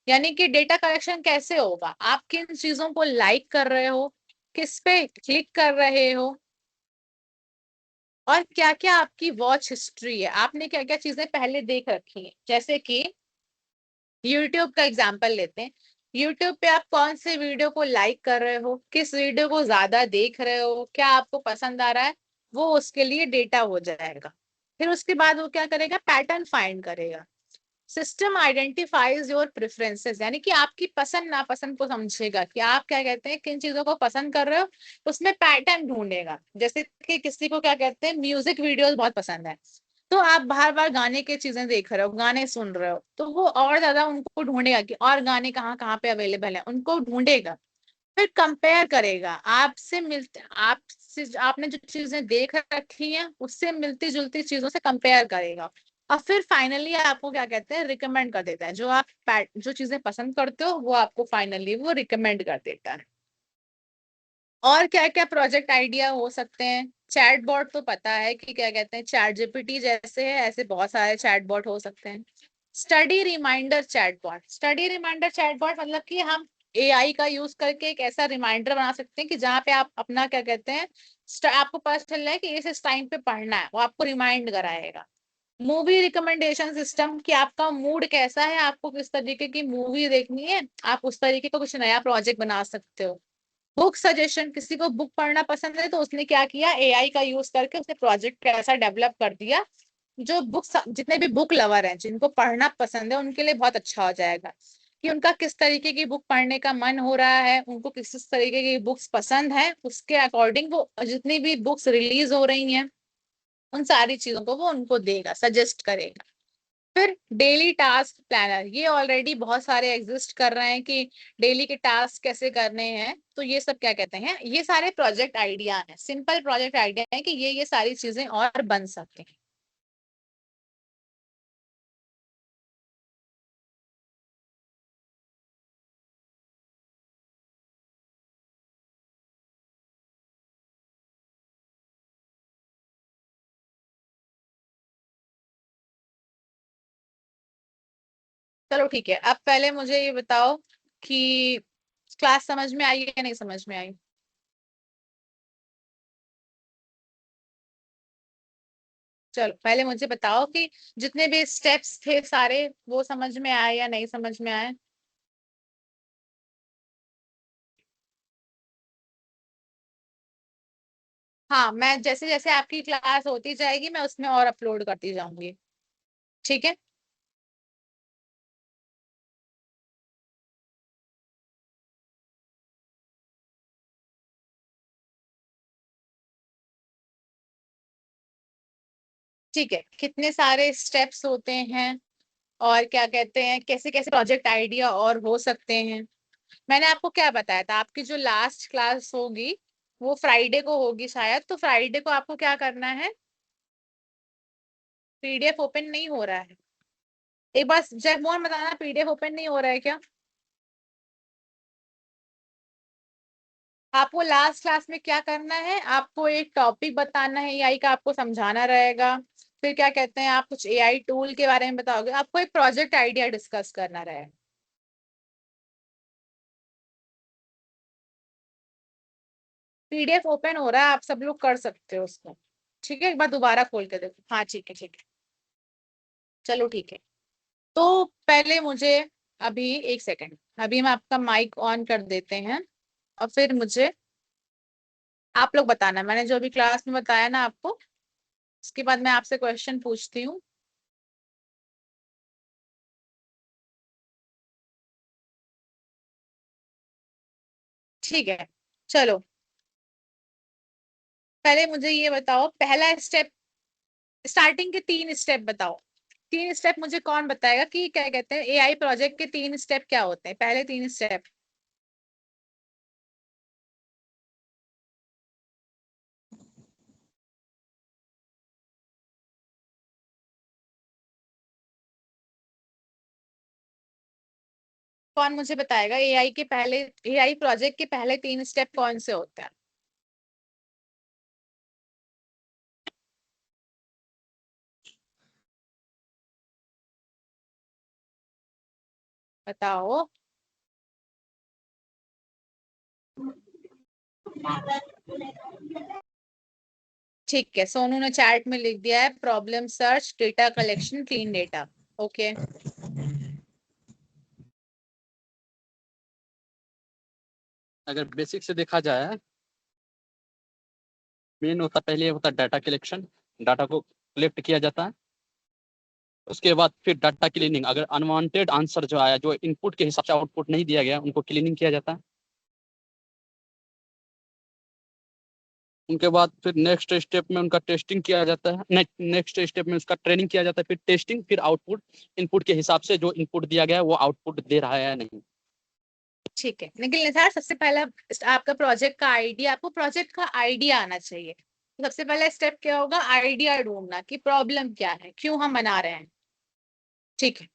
यानी कि डेटा कलेक्शन कैसे होगा, आप किन चीजों को लाइक कर रहे हो, किस पे क्लिक कर रहे हो, और क्या क्या आपकी वॉच हिस्ट्री है, आपने क्या क्या चीजें पहले देख रखी है। जैसे कि यूट्यूब का एग्जाम्पल लेते हैं, यूट्यूब पे आप कौन से वीडियो को लाइक कर रहे हो, किस वीडियो को ज्यादा देख रहे हो, क्या आपको पसंद आ रहा है, वो उसके लिए डेटा हो जाएगा। फिर उसके बाद वो क्या करेगा, पैटर्न फाइंड करेगा, सिस्टम आइडेंटिफाइज योर प्रेफरेंसेस, यानी कि आपकी पसंद नापसंद को समझेगा कि आप क्या कहते हैं, किन चीजों को पसंद कर रहे हो, उसमें पैटर्न ढूंढेगा। जैसे कि किसी को क्या कहते हैं, म्यूजिक वीडियोस बहुत पसंद है, तो आप बार बार गाने की चीजें देख रहे हो, गाने सुन रहे हो, तो वो और ज्यादा उनको ढूंढेगा कि और गाने कहाँ कहाँ पे अवेलेबल है, उनको ढूंढेगा। फिर कंपेयर करेगा, आपसे मिलते, आपसे आपने जो चीजें देख रखी हैं उससे मिलती जुलती चीजों से कंपेयर करेगा, और फिर फाइनली आपको क्या कहते हैं, रिकमेंड कर देता है, जो आप जो चीजें पसंद करते हो वो आपको फाइनली वो रिकमेंड कर देता है। और क्या क्या प्रोजेक्ट आइडिया हो सकते हैं, चैटबॉट तो पता है कि क्या कहते हैं, चैट जीपीटी जैसे है, ऐसे बहुत सारे चैटबॉट हो सकते हैं। Study reminder chatbot, study reminder chatbot मतलब कि हम एआई का यूज करके एक ऐसा रिमाइंडर बना सकते हैं कि जहाँ पे आप अपना क्या कहते हैं, आपको पता चल रहा है कि इस टाइम पे पढ़ना है, वो आपको रिमाइंड कराएगा। मूवी रिकमेंडेशन सिस्टम, कि आपका मूड कैसा है, आपको किस तरीके की मूवी देखनी है, आप उस तरीके का कुछ नया प्रोजेक्ट बना सकते हो। बुक सजेशन, किसी को बुक पढ़ना पसंद है तो उसने क्या किया, एआई का यूज करके उसने प्रोजेक्ट ऐसा डेवलप कर दिया जो बुक, जितने भी बुक लवर हैं जिनको पढ़ना पसंद है उनके लिए बहुत अच्छा हो जाएगा। कि उनका किस तरीके की बुक पढ़ने का मन हो रहा है, उनको किस तरीके की बुक्स पसंद है, उसके अकॉर्डिंग वो जितनी भी बुक्स रिलीज हो रही हैं उन सारी चीजों को वो उनको देगा, सजेस्ट करेगा। फिर डेली टास्क प्लानर, ये ऑलरेडी बहुत सारे एग्जिस्ट कर रहे हैं कि डेली के टास्क कैसे करने हैं, तो ये सब क्या कहते हैं, ये सारे प्रोजेक्ट आइडिया हैं, सिंपल प्रोजेक्ट आइडिया है कि ये सारी चीजें और बन सकते हैं। चलो ठीक है, अब पहले मुझे ये बताओ कि क्लास समझ में आई या नहीं समझ में आई। चलो पहले मुझे बताओ कि जितने भी स्टेप्स थे सारे वो समझ में आए या नहीं समझ में आए। हाँ, मैं जैसे जैसे आपकी क्लास होती जाएगी मैं उसमें और अपलोड करती जाऊंगी, ठीक है। ठीक है, कितने सारे स्टेप्स होते हैं और क्या कहते हैं, कैसे कैसे प्रोजेक्ट आइडिया और हो सकते हैं। मैंने आपको क्या बताया था, आपकी जो लास्ट क्लास होगी वो फ्राइडे को होगी शायद, तो फ्राइडे को आपको क्या करना है, पीडीएफ ओपन नहीं हो रहा है, एक बार जगमोहन बताना, पीडीएफ ओपन नहीं हो रहा है क्या। आपको लास्ट क्लास में क्या करना है, आपको एक टॉपिक बताना है एआई का, आपको समझाना रहेगा। फिर क्या कहते हैं, आप कुछ एआई टूल के बारे में बताओगे, आपको एक प्रोजेक्ट आइडिया डिस्कस करना रहेगा। पीडीएफ ओपन हो रहा है, आप सब लोग कर सकते हो उसको, ठीक है, एक बार दोबारा खोल के देखो। हाँ ठीक है ठीक है, चलो ठीक है। तो पहले मुझे अभी एक सेकंड, अभी हम आपका माइक ऑन कर देते हैं और फिर मुझे आप लोग बताना, मैंने जो अभी क्लास में बताया ना आपको, उसके बाद मैं आपसे क्वेश्चन पूछती हूँ। ठीक है, चलो पहले मुझे ये बताओ, पहला स्टेप, स्टार्टिंग के 3 स्टेप बताओ। 3 स्टेप मुझे कौन बताएगा कि क्या कहते हैं एआई प्रोजेक्ट के 3 स्टेप क्या होते हैं, पहले 3 स्टेप। कौन मुझे बताएगा एआई के पहले, एआई प्रोजेक्ट के पहले 3 स्टेप कौन से होते हैं। बताओ। ठीक है, सोनू ने चैट में लिख दिया है, problem search, data collection, clean data. Okay, अगर बेसिक से देखा जाए, मेन होता पहले होता डाटा कलेक्शन, डाटा को कलेक्ट किया जाता है। उसके बाद फिर डाटा क्लीनिंग, अगर अनवांटेड आंसर जो आया, जो इनपुट के हिसाब से आउटपुट नहीं दिया गया, उनको क्लीनिंग किया जाता है। उनके बाद फिर नेक्स्ट स्टेप में उनका टेस्टिंग किया जाता है, नेक्स्ट स्टेप में उसका ट्रेनिंग किया जाता है, फिर टेस्टिंग, फिर आउटपुट, इनपुट के हिसाब से जो इनपुट दिया गया है वो आउटपुट दे रहा है या नहीं। ठीक है, निखिल निसार, सबसे पहला आपका प्रोजेक्ट का आइडिया, आपको प्रोजेक्ट का आइडिया आना चाहिए। सबसे पहला स्टेप क्या होगा, आइडिया ढूंढना कि प्रॉब्लम क्या है, क्यों हम बना रहे हैं। ठीक है,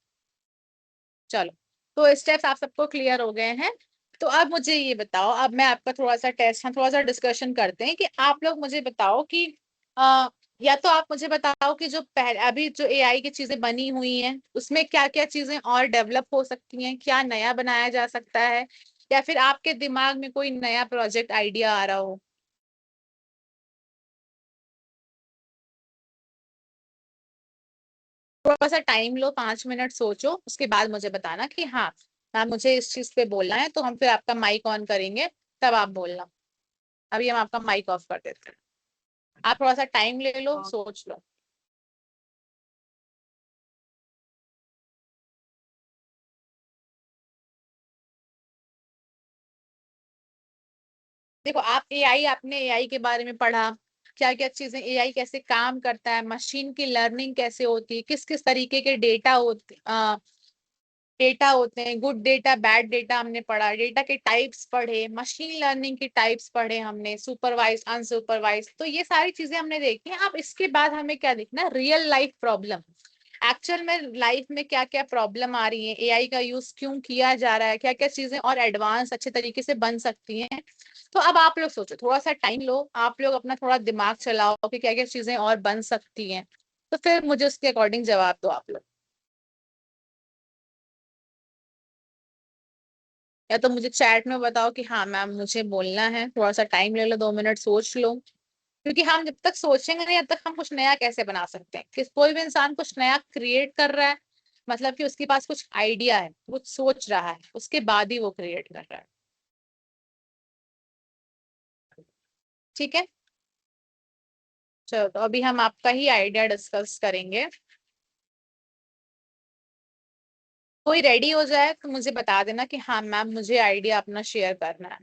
चलो तो स्टेप्स आप सबको क्लियर हो गए हैं। तो अब मुझे ये बताओ, अब मैं आपका थोड़ा सा टेस्ट, हम थोड़ा सा डिस्कशन करते हैं कि आप लोग मुझे बताओ कि या तो आप मुझे बताओ कि जो पहले अभी जो एआई की चीजें बनी हुई हैं उसमें क्या क्या चीजें और डेवलप हो सकती हैं, क्या नया बनाया जा सकता है, या फिर आपके दिमाग में कोई नया प्रोजेक्ट आइडिया आ रहा हो। थोड़ा सा टाइम लो, 5 मिनट सोचो, उसके बाद मुझे बताना कि हाँ हाँ मुझे इस चीज पे बोलना है, तो हम फिर आपका माइक ऑन करेंगे, तब आप बोलना। अभी हम आपका माइक ऑफ कर देते हैं, आप थोड़ा सा टाइम ले लो, सोच लो। देखो आप एआई, आपने एआई के बारे में पढ़ा, क्या क्या चीजें एआई कैसे काम करता है, मशीन की लर्निंग कैसे होती है, किस किस तरीके के डेटा होते हैं, गुड डेटा बैड डेटा हमने पढ़ा, डेटा के टाइप्स पढ़े, मशीन लर्निंग के टाइप्स पढ़े हमने, सुपरवाइज अनसुपरवाइज, तो ये सारी चीजें हमने देखी। अब इसके बाद हमें क्या देखना, रियल लाइफ प्रॉब्लम, एक्चुअल में लाइफ में क्या क्या प्रॉब्लम आ रही है, एआई का यूज क्यों किया जा रहा है, क्या क्या चीजें और एडवांस अच्छे तरीके से बन सकती हैं। तो अब आप लोग सोचो, थोड़ा सा टाइम लो, आप लोग अपना थोड़ा दिमाग चलाओ कि क्या क्या चीजें और बन सकती हैं, तो फिर मुझे उसके अकॉर्डिंग जवाब दो आप लोग। या तो मुझे चैट में बताओ कि हाँ मैम मुझे बोलना है, थोड़ा सा टाइम ले लो, 2 मिनट सोच लो, क्योंकि हम जब तक सोचेंगे नहीं तब तक हम कुछ नया कैसे बना सकते हैं। किस कोई भी इंसान कुछ नया क्रिएट कर रहा है, मतलब कि उसके पास कुछ आइडिया है, कुछ सोच रहा है, उसके बाद ही वो क्रिएट कर रहा है। ठीक है, चलो तो अभी हम आपका ही आइडिया डिस्कस करेंगे। कोई रेडी हो जाए तो मुझे बता देना कि हाँ मैम मुझे आइडिया अपना शेयर करना है।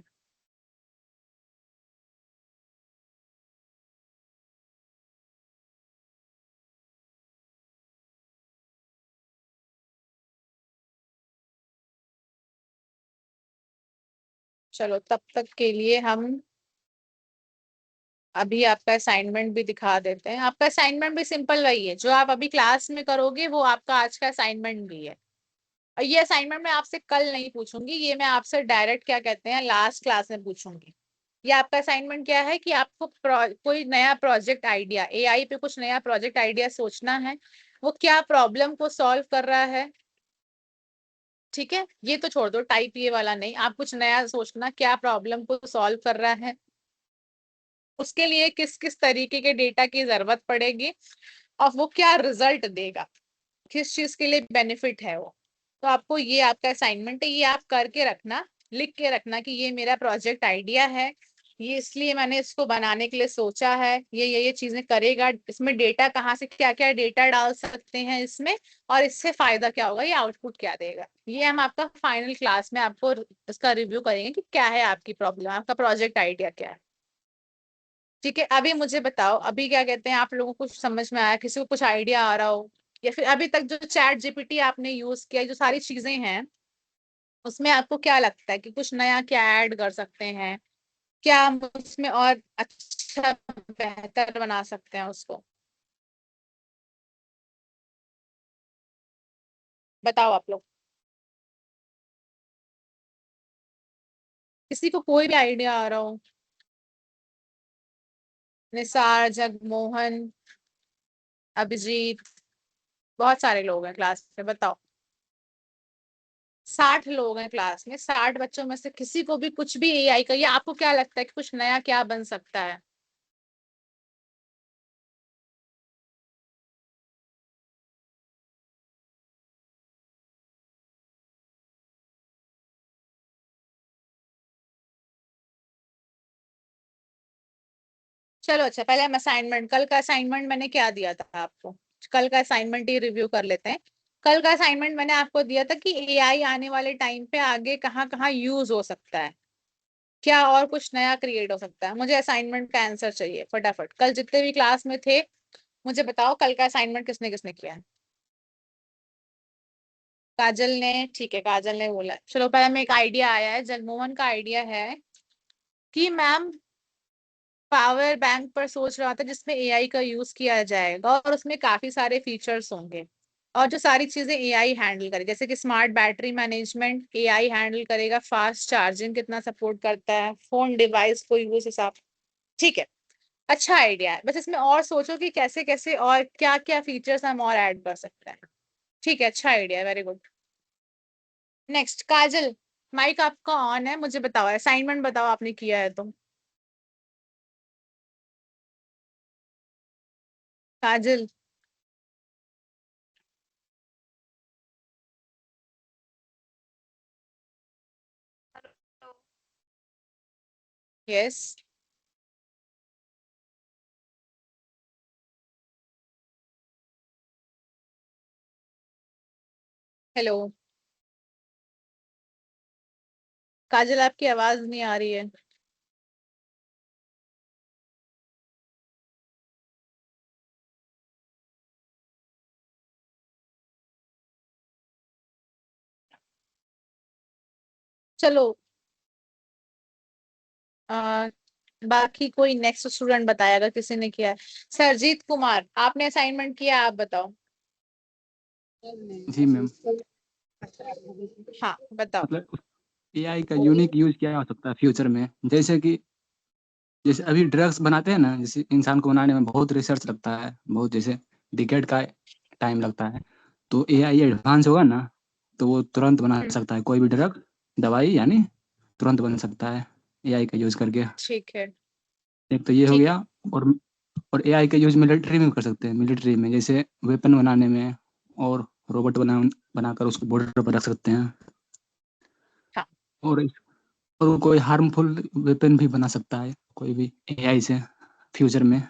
चलो तब तक के लिए हम अभी आपका असाइनमेंट भी दिखा देते हैं। आपका असाइनमेंट भी सिंपल वही है जो आप अभी क्लास में करोगे, वो आपका आज का असाइनमेंट भी है। और ये असाइनमेंट मैं आपसे कल नहीं पूछूंगी, ये मैं आपसे डायरेक्ट क्या कहते हैं लास्ट क्लास में पूछूंगी। ये आपका असाइनमेंट क्या है कि आपको कोई नया प्रोजेक्ट आइडिया, एआई पे कुछ नया प्रोजेक्ट आइडिया सोचना है, वो क्या प्रॉब्लम को सॉल्व कर रहा है। ठीक है, ये तो छोड़ दो, टाइप ये वाला नहीं, आप कुछ नया सोचना क्या प्रॉब्लम को सॉल्व कर रहा है, उसके लिए किस किस तरीके के डेटा की जरूरत पड़ेगी, और वो क्या रिजल्ट देगा, किस चीज के लिए बेनिफिट है वो। तो आपको ये आपका असाइनमेंट है, ये आप करके रखना, लिख के रखना कि ये मेरा प्रोजेक्ट आइडिया है, ये इसलिए मैंने इसको बनाने के लिए सोचा है, ये चीजें करेगा, इसमें डेटा कहाँ से क्या क्या डेटा डाल सकते हैं इसमें, और इससे फायदा क्या होगा, ये आउटपुट क्या देगा। ये हम आपका फाइनल क्लास में आपको इसका रिव्यू करेंगे कि क्या है आपकी प्रॉब्लम, आपका प्रोजेक्ट आइडिया क्या है। ठीक है, अभी मुझे बताओ, अभी क्या कहते हैं, आप लोगों को कुछ समझ में आया, किसी को कुछ आइडिया आ रहा हो, या फिर अभी तक जो चैट जीपीटी आपने यूज किया, जो सारी चीजें हैं, उसमें आपको क्या लगता है कि कुछ नया क्या ऐड कर सकते हैं, क्या हम उसमें और अच्छा बेहतर बना सकते हैं उसको। बताओ आप लोग, किसी को कोई भी आइडिया आ रहा हो। निसार, जगमोहन, अभिजीत, बहुत सारे लोग हैं क्लास में, बताओ। 60 लोग हैं क्लास में, 60 बच्चों में से किसी को भी कुछ भी एआई का, या आपको क्या लगता है कि कुछ नया क्या बन सकता है। चलो अच्छा, पहले हम असाइनमेंट, कल का असाइनमेंट मैंने क्या दिया था आपको, कल का असाइनमेंट ही रिव्यू कर लेते हैं। कल का असाइनमेंट मैंने आपको दिया था कि एआई आने वाले टाइम पे आगे कहाँ कहाँ यूज हो सकता है, क्या और कुछ नया क्रिएट हो सकता है। मुझे असाइनमेंट का आंसर चाहिए फटाफट, कल जितने भी क्लास में थे मुझे बताओ कल का असाइनमेंट किसने किसने किया है। काजल ने, ठीक है काजल ने बोला। चलो पहले हमें एक आइडिया आया है, जगमोहन का आइडिया है कि मैम पावर बैंक पर सोच रहा था जिसमें एआई का यूज किया जाएगा, और उसमें काफी सारे फीचर्स होंगे, और जो सारी चीजें एआई हैंडल करे, जैसे कि smart battery management AI handle करेगा, फास्ट चार्जिंग कितना सपोर्ट करता है, फोन डिवाइस को यूज हिसाब। ठीक है, अच्छा आइडिया है, बस इसमें और सोचो कि कैसे कैसे और क्या क्या फीचर्स हम और ऐड कर सकते हैं। ठीक है, अच्छा आइडिया है, वेरी गुड। नेक्स्ट काजल, माइक आपका ऑन है, मुझे बताओ असाइनमेंट बताओ आपने किया है तो। काजल, यस, हेलो, काजल आपकी आवाज नहीं आ रही है। चलो बाकी कोई नेक्स्ट स्टूडेंट बताएगा किसी ने किया है। सरजीत कुमार, आपने असाइनमेंट किया, आप बताओ। जी मैम, हाँ बताओ। मतलब एआई का यूनिक यूज क्या हो सकता है फ्यूचर में, जैसे अभी ड्रग्स बनाते हैं ना, जैसे इंसान को बनाने में बहुत रिसर्च लगता है, बहुत जैसे डिकेड का टाइम लगता है। तो एआई एडवांस होगा ना, तो वो तुरंत बना सकता है कोई भी ड्रग, दवाई यानी तुरंत बन सकता है एआई का यूज करके। ठीक है। एक तो ये हो ठीक गया। और एआई का यूज मिलिट्री में कर सकते हैं, मिलिट्री में जैसे वेपन बनाने में, और रोबोट बनाकर उसको बॉर्डर पर रख सकते हैं। हाँ। और और कोई हार्मफुल वेपन भी बना सकता है कोई भी एआई से फ्यूचर में।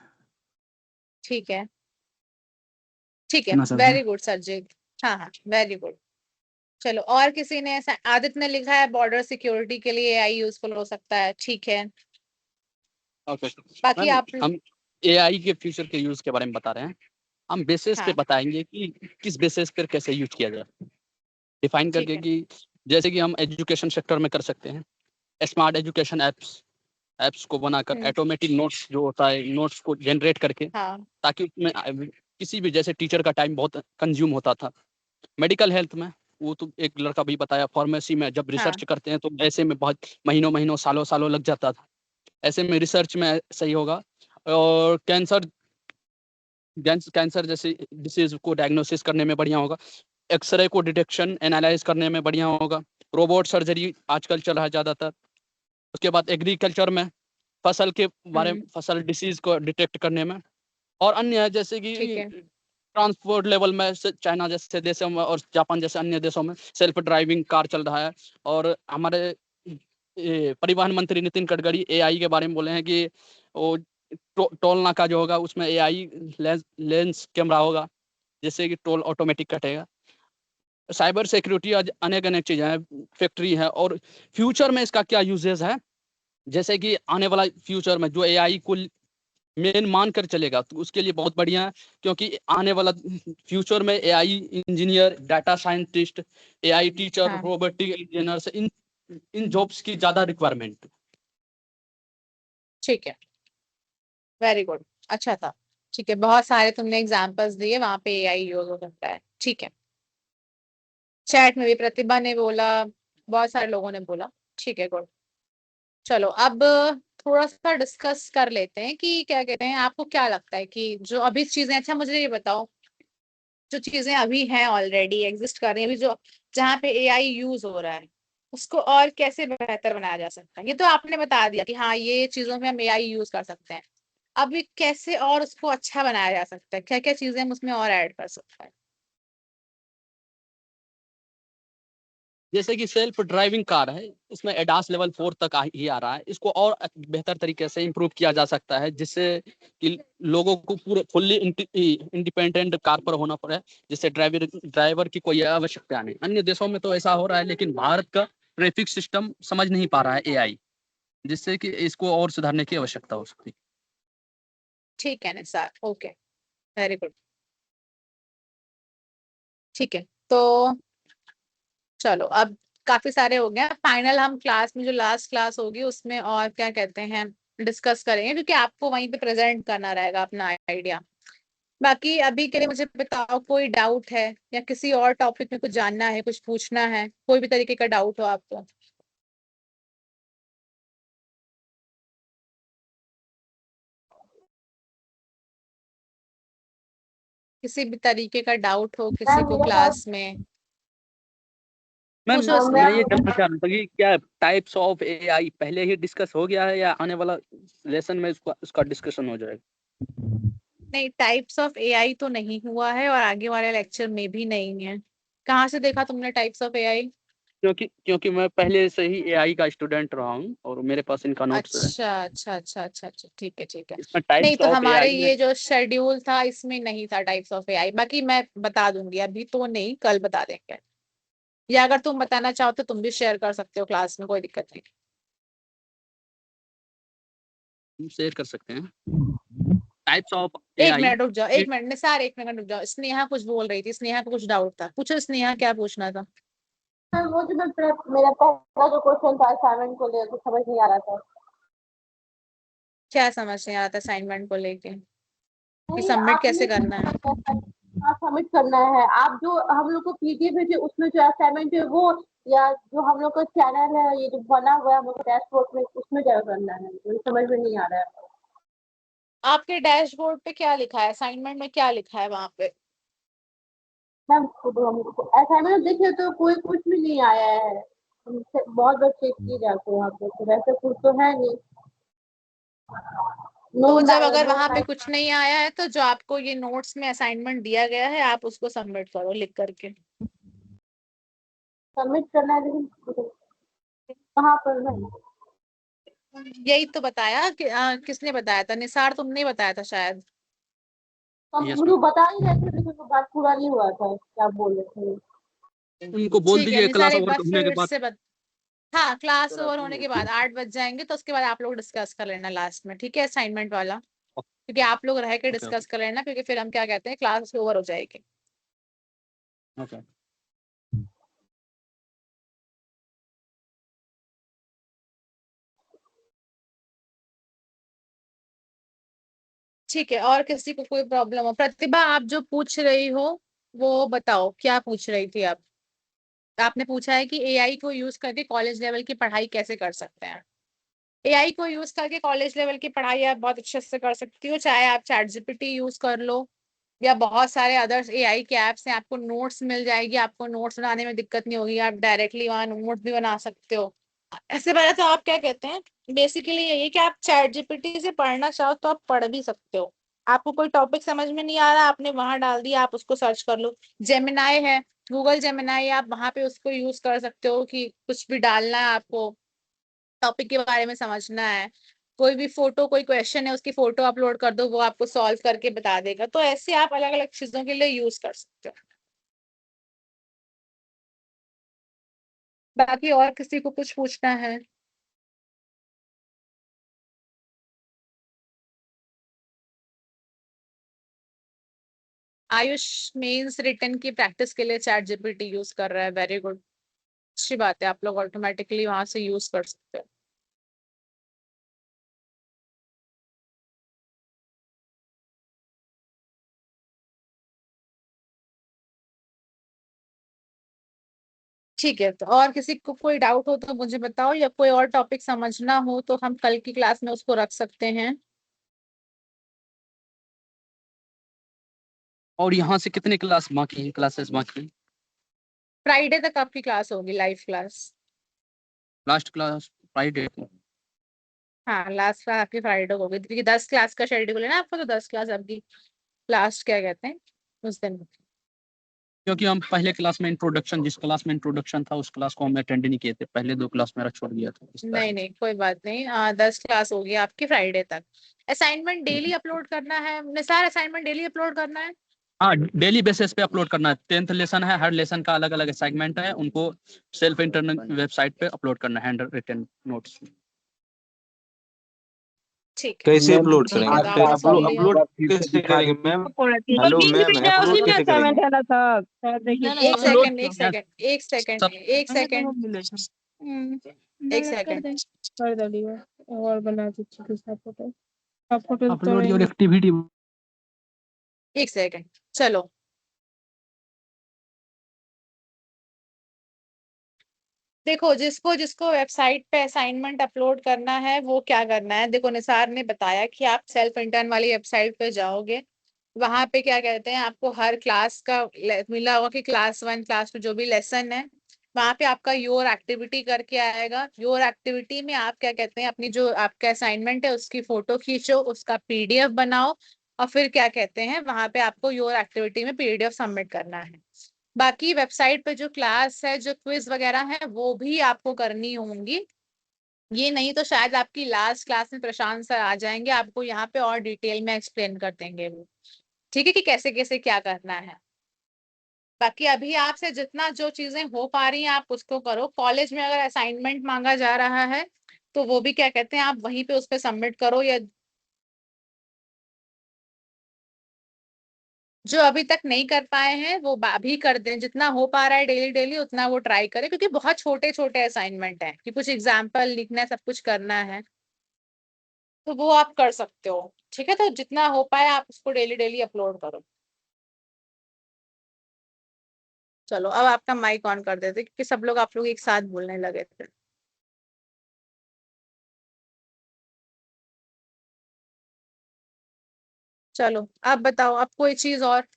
ठीक है। ठीक है, इतना सब है। Very good Sarjeet. हाँ हाँ, वेरी गुड। चलो, और किसी ने ऐसा, आदित्य ने लिखा है बॉर्डर सिक्योरिटी के लिए एआई यूजफुल हो सकता है। ठीक है, ओके बाकी मैम, आप। हम एआई के फ्यूचर के यूज के बारे में बता रहे हैं। हम बेसिस पे हाँ बताएंगे कि किस बेसिस पर कैसे यूज किया जाए, डिफाइन ठीक करके है। कि जैसे कि हम एजुकेशन सेक्टर में कर सकते हैं, स्मार्ट एजुकेशन एप्स को बनाकर ऑटोमेटिक नोट्स जो होता है, नोट्स को जनरेट करके, हाँ ताकि उसमें किसी भी, जैसे टीचर का टाइम बहुत कंज्यूम होता था मेडिकल हेल्थ में, वो तो एक लड़का भी बताया, फार्मेसी में जब हाँ। रिसर्च करते हैं तो ऐसे में बहुत महीनों महीनों सालों सालों लग जाता था, ऐसे में रिसर्च में सही होगा। और कैंसर जैसे डिसीज को डायग्नोसिस करने में बढ़िया होगा, एक्सरे को डिटेक्शन एनालाइज करने में बढ़िया होगा, रोबोट सर्जरी आजकल चल रहा है ज़्यादातर। उसके बाद एग्रीकल्चर में फसल के बारे में, फसल डिसीज को डिटेक्ट करने में, और अन्य जैसे कि ठीक है। ट्रांसपोर्ट लेवल में चाइना जैसे देशों में और जापान जैसे अन्य देशों में सेल्फ ड्राइविंग कार चल रहा है। और हमारे परिवहन मंत्री नितिन गडकरी एआई के बारे में बोले हैं कि वो टोल नाका जो होगा उसमें एआई लेंस कैमरा होगा, जिससे कि टोल ऑटोमेटिक कटेगा। साइबर सिक्योरिटी आज अनेक अनेक चीज़ें हैं, फैक्ट्री है। और फ्यूचर में इसका क्या यूजेस है, जैसे कि आने वाला फ्यूचर में जो एआई को मेन मान कर चलेगा तो उसके लिए बहुत बढ़िया है, क्योंकि आने वाला फ्यूचर में AI engineer, data scientist, AI teacher, हाँ रोबोटिक इंजीनियर, इन जॉब्स की ज़्यादा रिक्वायरमेंट। ठीक है, वेरी गुड, अच्छा था। ठीक है, बहुत सारे तुमने एग्जांपल्स दिए, वहां पे एआई यूज हो सकता है। ठीक है, चैट में भी प्रतिभा ने बोला, बहुत सारे लोगों ने बोला। ठीक है, गुड। चलो अब थोड़ा सा डिस्कस कर लेते हैं कि क्या कहते हैं, आपको क्या लगता है कि जो अभी चीजें, अच्छा मुझे ये बताओ, जो चीजें अभी हैं ऑलरेडी एग्जिस्ट कर रही हैं अभी, जो जहाँ पे एआई यूज हो रहा है, उसको और कैसे बेहतर बनाया जा सकता है? ये तो आपने बता दिया कि हाँ ये चीजों में हम एआई यूज कर सकते हैं। अभी कैसे और उसको अच्छा बनाया जा सकता है, क्या क्या चीजें हम उसमें और ऐड कर सकते हैं? जैसे कि सेल्फ ड्राइविंग कार है, इसमें एडास लेवल 4 तक ही आ रहा है, इसको और बेहतर तरीके से इम्प्रूव किया जा सकता है, जिससे कि लोगों को पूरे फुल्ली इंडिपेंडेंट कार पर होना पड़े, जिससे ड्राइवर की कोई आवश्यकता नहीं। अन्य देशों में तो ऐसा हो रहा है, लेकिन भारत का ट्रैफिक सिस्टम समझ नहीं पा रहा है एआई, जिससे कि इसको और सुधारने की आवश्यकता हो सकती है। ठीक है निसार, ओके, वेरी गुड। ठीक है, तो चलो अब काफी सारे हो गए, फाइनल हम क्लास में जो लास्ट क्लास होगी उसमें और क्या कहते हैं डिस्कस करेंगे, क्योंकि आपको वहीं पे प्रेजेंट करना रहेगा अपना आइडिया। बाकी अभी के लिए मुझे बताओ, कोई डाउट है या किसी और टॉपिक में कुछ जानना है, कुछ पूछना है, कोई भी तरीके का डाउट हो आपको? किसी भी तरीके का डाउट हो किसी मैम को मेरा डाउट, क्लास में, मैम, पूछो मैं स्नेहा। ये जानना चाह रहा था कि क्या टाइप्स ऑफ एआई पहले ही डिस्कस हो गया है, या आने वाला लेसन में उसका डिस्कशन हो जाएगा? नहीं, टाइप्स ऑफ एआई तो नहीं हुआ है और आगे वाले लेक्चर में भी नहीं है। कहाँ से देखा तुमने टाइप्स ऑफ एआई? क्योंकि मैं पहले से ही एआई का स्टूडेंट रहा हूँ और मेरे पास इनका नोट्स है। अच्छा अच्छा अच्छा अच्छा अच्छा, ठीक है ठीक है। इसमें नहीं टाइप्स तो ऑफ हमारे एआई में ये जो शेड्यूल था इसमें नहीं था टाइप्स ऑफ एआई, बाकी मैं बता दूंगी, अभी तो नहीं, कल बता देंगे। या अगर तुम बताना चाहो तो तुम भी शेयर कर सकते हो क्लास में, कोई दिक्कत नहीं। हम शेयर कर सकते हैं। टाइप्स ऑफ एक एआई। मिनट रुक जाओ, एक मिनट निसार, एक मिनट रुक जाओ, स्नेहा कुछ बोल रही थी, स्नेहा को कुछ डाउट था, पूछो स्नेहा क्या पूछना था। वो जो मेरा पहला जो क्वेश्चन था असाइनमेंट को लेकर समझ नहीं आ रहा था। क्या समझ नहीं आ रहा था असाइनमेंट को लेके कि नहीं, सबमिट कैसे आपने करना है? सबमिट करना है। आप जो हम लोग को पीडीएफ भेजे उसमें जो असाइनमेंट है वो, या जो हम लोग का चैनल है ये जो बना हुआ है हम लोग का डैशबोर्ड में, उसमें क्या करना है मुझे समझ में नहीं आ रहा है। आपके डैशबोर्ड पे क्या लिखा है? असाइनमेंट में क्या लिखा है वहां पे? मैम हमको असाइनमेंट देखिए तो कोई कुछ भी नहीं आया है। हमसे बहुत बार चेक किए जाते हैं वहाँ पे, तो वैसे कुछ तो है नहीं। तो जब नो अगर नो वहां पे कुछ नहीं आया है तो जो आपको ये नोट्स में असाइनमेंट दिया गया है आप उसको सबमिट करो लिख करके। सबमिट करना है, लेकिन कहाँ पर है? यही तो बताया कि किसने बताया था? निसार तुमने बताया था शायद। हम यस मुझे बता ही रहे थे लेकिन वो बात पूरा नहीं हुआ था, क्या बोल रहे थे। मैम, उनको बोल ठीक है दीजिए निसार क्लास एक ओवर बार होने के फिर बाद। से हाँ क्लास ओवर होने के बाद 8 बज जाएंगे तो उसके बाद आप लोग डिस्कस कर लेना लास्ट में, ठीक है असाइनमेंट वाला। क्योंकि आप लोग रह के ओके डिस्कस कर लेना क्योंकि फिर हम क्या कहते हैं क्लास ओवर हो जाएगी। ओके। ठीक है और किसी को कोई प्रॉब्लम हो? प्रतिभा आप जो पूछ रही हो वो बताओ क्या पूछ रही थी आप? आपने पूछा है कि एआई को यूज करके कॉलेज लेवल की पढ़ाई कैसे कर सकते हैं। एआई को यूज करके कॉलेज लेवल की पढ़ाई आप बहुत अच्छे से कर सकती हो, चाहे आप चैट जीपीटी यूज कर लो या बहुत सारे अदर्स एआई के ऐप्स हैं। आपको नोट्स मिल जाएगी, आपको नोट्स बनाने में दिक्कत नहीं होगी, आप डायरेक्टली वहां नोट भी बना सकते हो। ऐसे पहले तो आप क्या कहते हैं बेसिकली यही है कि आप चैट जीपीटी से पढ़ना चाहो तो आप पढ़ भी सकते हो। आपको कोई टॉपिक समझ में नहीं आ रहा आपने वहां डाल दिया, आप उसको सर्च कर लो। जेमिनाई है, गूगल जेमिनाई, आप वहां पे उसको यूज कर सकते हो कि कुछ भी डालना है आपको, टॉपिक के बारे में समझना है, कोई भी फोटो कोई क्वेश्चन है उसकी फोटो अपलोड कर दो वो आपको सॉल्व करके बता देगा। तो ऐसे आप अलग अलग चीजों के लिए यूज कर सकते हो। बाकी और किसी को कुछ पूछना है? आयुष मेंस रिटर्न की प्रैक्टिस के लिए चैट जीपीटी यूज कर रहा है, वेरी गुड, अच्छी बात है, आप लोग ऑटोमेटिकली वहां से यूज कर सकते हो। ठीक है तो और किसी को कोई डाउट हो तो मुझे बताओ, या कोई और टॉपिक समझना हो तो हम कल की क्लास में उसको रख सकते हैं। और यहाँ से कितने क्लासेस बाकी हैं? फ्राइडे तक आपकी क्लास होगी, live class. Last class Friday को? हाँ लास्ट क्लास आपकी फ्राइडे को होगी क्योंकि 10 क्लास का शेड्यूल है ना आपको, तो 10 क्लास आपकी लास्ट क्या कहते हैं उस दिन होगी। क्योंकि हम पहले क्लास में इंट्रोडक्शन, जिस क्लास में इंट्रोडक्शन था उस क्लास को हम अटेंड नहीं किए थे, पहले 2 क्लास मेरा छोड़ गया था इस नहीं कारण। नहीं कोई बात नहीं, 10 क्लास होगी आपकी फ्राइडे तक। असाइनमेंट डेली अपलोड करना है निसार? असाइनमेंट डेली अपलोड करना है? हाँ, डेली बेसिस पे अपलोड करना है। 10th लेसन है, हर लेसन का अलग अलग असाइनमेंट है, उनको सेल्फ इंटरनल वेबसाइट पे अपलोड करना है, हैंड रिटन नोट्स। ठीक है कैसे अपलोड ठीक है तो करेंगे? आपने सुन लिया। अपलोड कैसे करेंगे मैम? हेलो लिंक मैम, भी है उसी अपलोड में कैसे असाइनमेंट करेंगे? है ना सर, सर देखिए एक अपलोड सेकंड एक सेकंड एक सेकंड सब एक सेकंड एक सेकंड। कर दिया और बना दीजिए दूसरा फोटो। अब फोटो तो अपलोड योर एक्टिविटी। एक सेकंड चलो। देखो जिसको जिसको वेबसाइट पे असाइनमेंट अपलोड करना है वो क्या करना है, देखो निसार ने बताया कि आप सेल्फ इंटर्न वाली वेबसाइट पे जाओगे, वहां पे क्या कहते हैं आपको हर क्लास का मिला होगा कि क्लास 1 क्लास 2 जो भी लेसन है वहां पे आपका योर एक्टिविटी करके आएगा। योर एक्टिविटी में आप क्या कहते हैं अपनी जो आपका असाइनमेंट है उसकी फोटो खींचो, उसका पीडीएफ बनाओ और फिर क्या कहते हैं वहां पे आपको योर एक्टिविटी में पीडीएफ सबमिट करना है। बाकी वेबसाइट पे जो क्लास है जो क्विज वगैरह है वो भी आपको करनी होंगी। ये नहीं तो शायद आपकी लास्ट क्लास में प्रशांत सर आ जाएंगे, आपको यहाँ पे और डिटेल में एक्सप्लेन कर देंगे वो, ठीक है कि कैसे कैसे क्या करना है। बाकी अभी आपसे जितना जो चीजें हो पा रही हैं आप उसको करो। कॉलेज में अगर असाइनमेंट मांगा जा रहा है तो वो भी क्या कहते हैं आप वहीं पे उस पर सबमिट करो, या जो अभी तक नहीं कर पाए हैं वो अभी कर दें, जितना हो पा रहा है डेली डेली उतना वो ट्राई करें, क्योंकि बहुत छोटे छोटे असाइनमेंट हैं कि कुछ एग्जाम्पल लिखना है, सब कुछ करना है, तो वो आप कर सकते हो। ठीक है, तो जितना हो पाए आप उसको डेली डेली अपलोड करो। चलो अब आपका माइक ऑन कर देते, क्योंकि सब लोग आप लोग एक साथ बोलने लगे थे। चलो आप बताओ, अब कोई चीज और?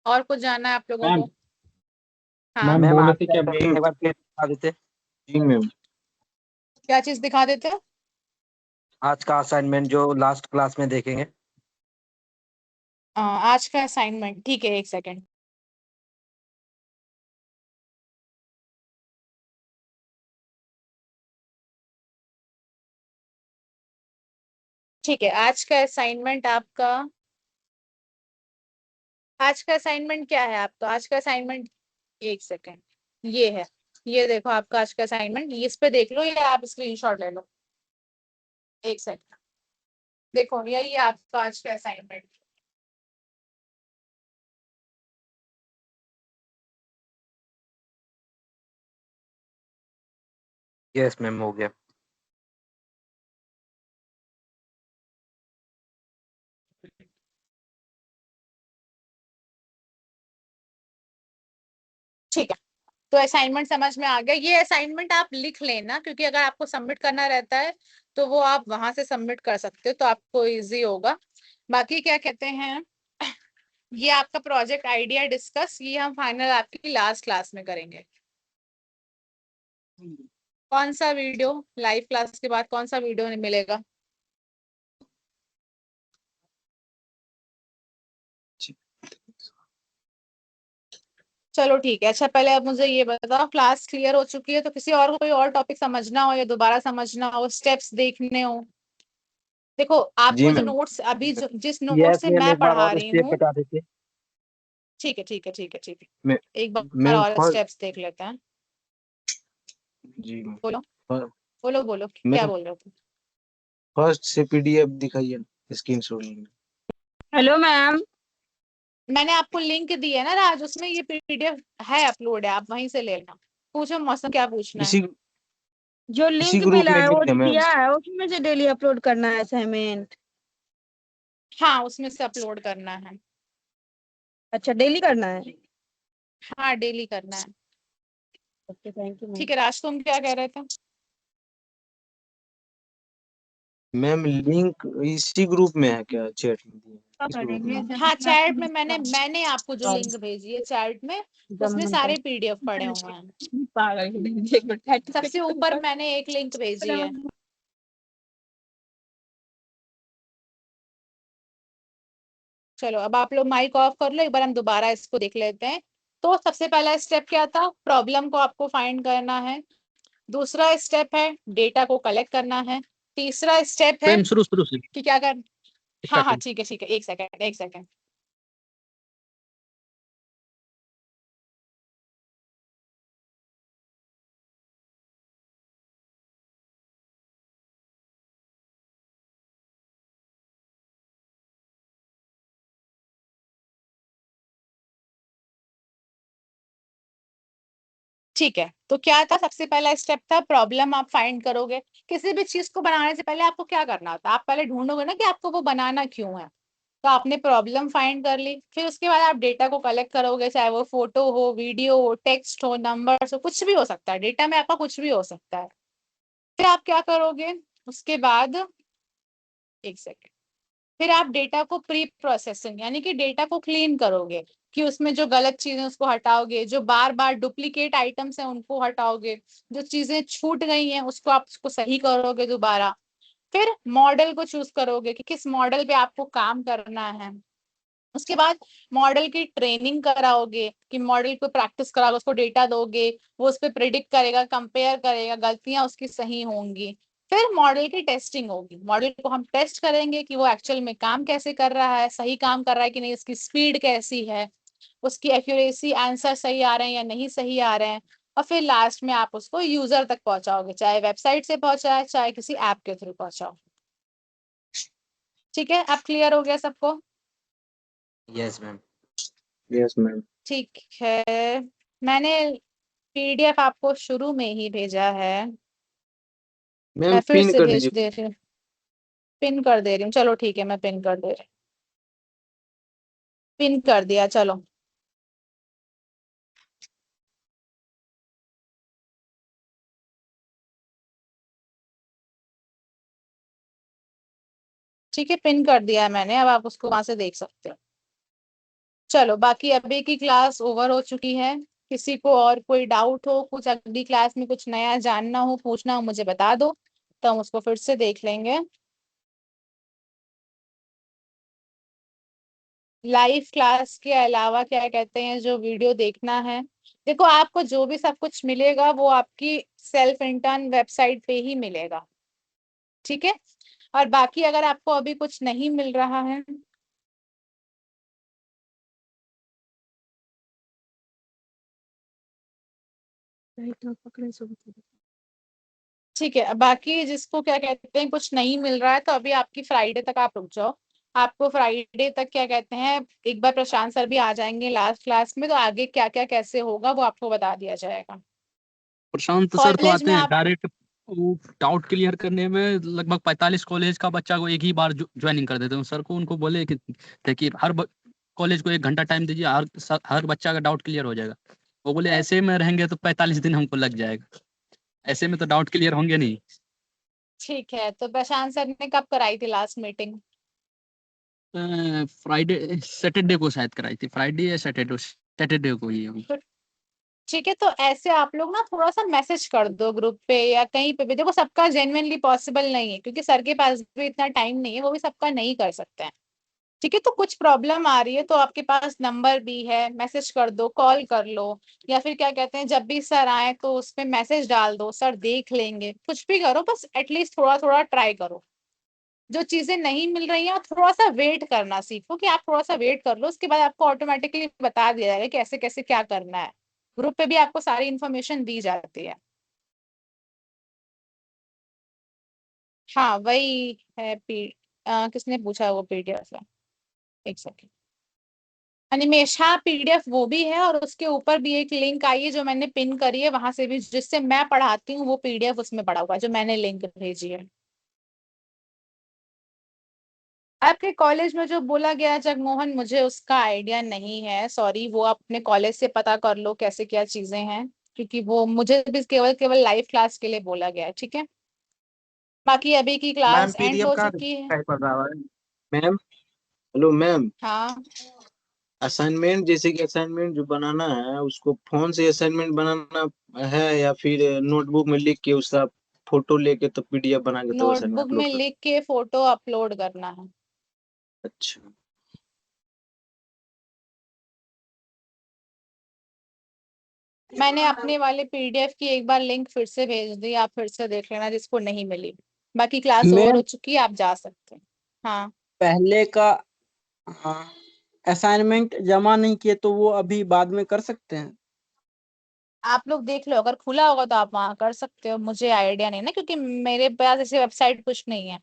और कुछ जानना है आप लोगों मैम को? हाँ, मैम मैम बोले आज थे का क्या assignment एक बार फिर बता देते। जी मैम। क्या चीज दिखा देते हैं? आज का असाइनमेंट जो लास्ट क्लास में देखेंगे। आज का असाइनमेंट, ठीक है, एक सेकेंड। ठीक है, आज का असाइनमेंट आपका, आज का असाइनमेंट क्या है आपका? आज का असाइनमेंट, एक सेकेंड, ये है, ये देखो आपका आज का असाइनमेंट, इस पे देख लो या आप स्क्रीनशॉट ले लो। एक सेकेंड, देखो यही है आपका आज का असाइनमेंट। यस मैम, हो गया। ठीक है, तो असाइनमेंट समझ में आ गया। ये असाइनमेंट आप लिख लेना, क्योंकि अगर आपको सबमिट करना रहता है तो वो आप वहां से सबमिट कर सकते हो, तो आपको इजी होगा। बाकी क्या कहते हैं, ये आपका प्रोजेक्ट आइडिया डिस्कस, ये हम फाइनल आपकी लास्ट क्लास में करेंगे। कौन सा वीडियो? लाइव क्लास के बाद कौन सा वीडियो मिलेगा? चलो ठीक है। अच्छा पहले अब मुझे ये बताओ, क्लास क्लियर हो चुकी है? तो किसी और को कोई और टॉपिक समझना हो या दोबारा समझना हो, स्टेप्स देखने हो, देखो जी आपको जो मैम। नोट्स अभी जो जिस नोट यस से मैम, मैं एक बार पढ़ा और रही स्टेप हूँ, बता देते। ठीक है ठीक है ठीक है ठीक है, मैं एक बार मैम और स्टेप्स देख लेते हैं। जी मैम। बोलो फ- बोलो बोलो, क्या मैम बोल रहे हो तुम? फर्स्ट से पीडीएफ दिखाइए, स्क्रीनशॉट लेंगे। Hello ma'am. मैंने आपको लिंक दी है ना राज, उसमें ये पीडीएफ है, अपलोड है, आप वहीं से ले लेना। पूछो मौसम, क्या पूछना है? इसी जो इसी लिंक ग्रुप मिला में है वो लिख दें मैम। दिया है, उसमें से डेली अपलोड करना है असाइनमेंट। हाँ, उसमें से अपलोड करना है। अच्छा, डेली करना है। हाँ, डेली करना है। Okay, thank you ma'am. ठीक है राज, तुम क्या कह रहे थे? मैम लिंक इसी ग्रुप में है क्या, चैट में दिया है? इस ग्रुप में। हाँ, चैट में मैंने आपको जो लिंक भेजी है चैट में, उसमें सारे पीडीएफ पड़े हुए हैं। सबसे ऊपर मैंने एक लिंक भेजी है। चलो अब आप लोग माइक ऑफ कर लो, एक बार हम दोबारा इसको देख लेते हैं। तो सबसे पहला स्टेप क्या था? प्रॉब्लम को आपको फाइंड करना है। दूसरा स्टेप है डेटा को कलेक्ट करना है। तीसरा स्टेप है मैम शुरू शुरू से कि क्या कर, हाँ हाँ स्टार्टिंग। ठीक है, एक सेकेंड एक सेकेंड। ठीक है, तो क्या था? सबसे पहला स्टेप था प्रॉब्लम आप फाइंड करोगे। किसी भी चीज को बनाने से पहले आपको क्या करना होता है? आप पहले ढूंढोगे ना कि आपको वो बनाना क्यों है। तो आपने प्रॉब्लम फाइंड कर ली, फिर उसके बाद आप डेटा को कलेक्ट करोगे, चाहे वो फोटो हो, वीडियो हो, टेक्स्ट हो, नंबर्स हो, कुछ भी हो सकता है, डेटा में आपका कुछ भी हो सकता है। फिर आप क्या करोगे उसके बाद, एक सेकेंड, फिर आप डेटा को प्री प्रोसेसिंग यानी कि डेटा को क्लीन करोगे, कि उसमें जो गलत चीजें उसको हटाओगे, जो बार बार डुप्लीकेट आइटम्स हैं उनको हटाओगे, जो चीजें छूट गई हैं उसको आप उसको सही करोगे दोबारा। फिर मॉडल को चूज करोगे कि किस मॉडल पे आपको काम करना है। उसके बाद मॉडल की ट्रेनिंग कराओगे, कि मॉडल को प्रैक्टिस कराओगे, उसको डेटा दोगे, वो उस पर प्रिडिक्ट करेगा, कंपेयर करेगा, गलतियां उसकी सही होंगी। फिर मॉडल की टेस्टिंग होगी, मॉडल को हम टेस्ट करेंगे कि वो एक्चुअल में काम कैसे कर रहा है, सही काम कर रहा है कि नहीं, उसकी स्पीड कैसी है, उसकी एक्यूरेसी, आंसर सही आ रहे हैं या नहीं सही आ रहे हैं। और फिर लास्ट में आप उसको यूजर तक पहुंचाओगे, चाहे वेबसाइट से पहुंचाए चाहे किसी ऐप के थ्रू पहुंचाओ। ठीक है, अब क्लियर हो गया सबको? Yes ma'am. Yes ma'am. ठीक है, मैंने पीडीएफ आपको शुरू में ही भेजा है, मैम मैं फिर पिन से कर भेज दीजिए। दे रही हूँ, पिन कर दे रही हूँ। चलो ठीक है, मैं पिन कर दे रही हूँ, पिन कर दिया। चलो ठीक है, पिन कर दिया है मैंने, अब आप उसको वहां से देख सकते हो। चलो बाकी अभी की क्लास ओवर हो चुकी है। किसी को और कोई डाउट हो, कुछ अगली क्लास में कुछ नया जानना हो, पूछना हो, मुझे बता दो, तो हम उसको फिर से देख लेंगे। लाइव क्लास के अलावा क्या कहते हैं, जो वीडियो देखना है, देखो आपको जो भी सब कुछ मिलेगा वो आपकी सेल्फ इंटर्न वेबसाइट पे ही मिलेगा। ठीक है, और बाकी अगर आपको अभी कुछ नहीं मिल रहा है, ठीक है, बाकी जिसको क्या कहते हैं कुछ नहीं मिल रहा है, तो अभी आपकी फ्राइडे तक आप रुक जाओ। आपको फ्राइडे तक क्या कहते हैं, एक बार प्रशांत सर भी आ जाएंगे लास्ट क्लास में, तो आगे क्या क्या कैसे होगा वो आपको बता दिया जाएगा। प्रशांत सर तो कॉलेज आते में हैं आप, डायरेक्ट, वो डाउट क्लियर करने में लगभग 45 कॉलेज का बच्चा को एक ही बार ज्वाइनिंग कर देते हैं। सर को उनको बोले कि देखिए हर कॉलेज को 1 घंटा टाइम दीजिए, हर बच्चा का डाउट क्लियर हो जाएगा। वो बोले ऐसे में रहेंगे तो 45 दिन हमको लग जाएगा, ऐसे में तो डाउट क्लियर होंगे नहीं। ठीक है, तो प्रशांत सर ने कब कराई थी लास्ट मीटिंग? फ्राइडे सैटरडे को शायद कराई थी, फ्राइडे या सैटरडे, सैटरडे को ही है। ठीक है, तो ऐसे आप लोग ना थोड़ा सा मैसेज कर दो ग्रुप पे या कहीं पे भी। देखो सबका जेन्युइनली पॉसिबल नहीं है, क्योंकि सर के पास भी इतना टाइम नहीं है, वो भी सबका नहीं कर सकते हैं। ठीक है, तो कुछ प्रॉब्लम आ रही है तो आपके पास नंबर भी है, मैसेज कर दो, कॉल कर लो, या फिर क्या कहते हैं जब भी सर आए तो उसमें मैसेज डाल दो, सर देख लेंगे। कुछ भी करो, बस एटलीस्ट थोड़ा थोड़ा ट्राई करो। जो चीजें नहीं मिल रही हैं थोड़ा सा वेट करना सीखो, कि आप थोड़ा सा वेट कर लो, उसके बाद आपको ऑटोमेटिकली बता दिया जाएगा कि कैसे कैसे क्या करना है। ग्रुप पे भी आपको सारी इन्फॉर्मेशन दी जाती है। हाँ वही है किसने पूछा वो पीडीएफ है? एक सेकेंड, अनिमेश, हाँ पीडीएफ वो भी है, और उसके ऊपर भी एक लिंक आई है जो मैंने पिन करी है, वहां से भी जिससे मैं पढ़ाती हूँ वो पीडीएफ उसमें पड़ा हुआ है, जो मैंने लिंक भेजी है। आपके कॉलेज में जो बोला गया है जगमोहन, मुझे उसका आइडिया नहीं है, सॉरी। वो आप अपने कॉलेज से पता कर लो कैसे क्या चीजें हैं, क्योंकि वो मुझे भी केवल केवल लाइव क्लास के लिए बोला गया है। ठीक है, बाकी अभी की मैम क्लास एंड पीडीएफ हो कहाँ चुकी है। दिखाई पड़ रहा है? Ma'am hello ma'am. हाँ असाइनमेंट जैसे कि असाइनमेंट जो बनाना है उसको फोन से असाइनमेंट बनाना है या फिर नोटबुक में लिख के उसका फोटो लेके तब पीडीएफ बना के तब असाइनमेंट नोटबुक में अपलोड कर। लिख के फोटो अपलोड करना है। अच्छा। मैंने अपने वाले पीडीएफ की एक बार लिंक फिर से भेज दी, आप फिर से देख लेना जिसको नहीं मिली। बाकी क्लास ओवर हो मैम चुकी है, आप जा सकते हैं। हाँ पहले का असाइनमेंट जमा नहीं किए तो वो अभी बाद में कर सकते हैं? आप लोग देख लो, अगर खुला होगा तो आप वहां कर सकते हो, मुझे आइडिया नहीं ना, क्योंकि मेरे पास ऐसी वेबसाइट कुछ नहीं है।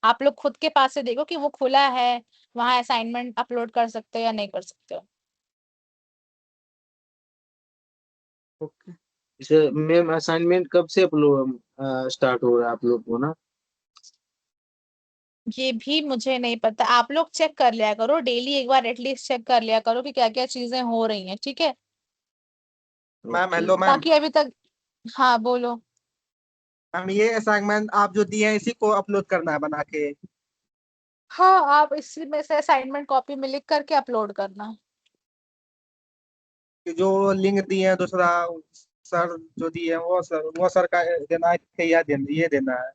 आप लोग खुद के पास से देखो कि वो खुला है, वहां असाइनमेंट अपलोड कर सकते हो या नहीं कर सकते हो। ओके। जैसे मैम असाइनमेंट कब से अपलोड स्टार्ट हो रहा है आप लोग को ना? ये भी मुझे नहीं पता, आप लोग चेक कर लिया करो डेली, एक बार एटलीस्ट चेक कर लिया करो कि क्या क्या चीजें हो रही हैं। ठीक है, मैम ओके। Hello ma'am. बाकी अभी तक, हाँ बोलो। मैम ये असाइनमेंट आप जो दिए हैं इसी को अपलोड करना है बना के? हाँ, आप इसी में से असाइनमेंट कॉपी में लिख करके अपलोड करना। कि जो लिंक दिए हैं दूसरा सर जो दिए हैं वो सर का देना है कि ये देना है?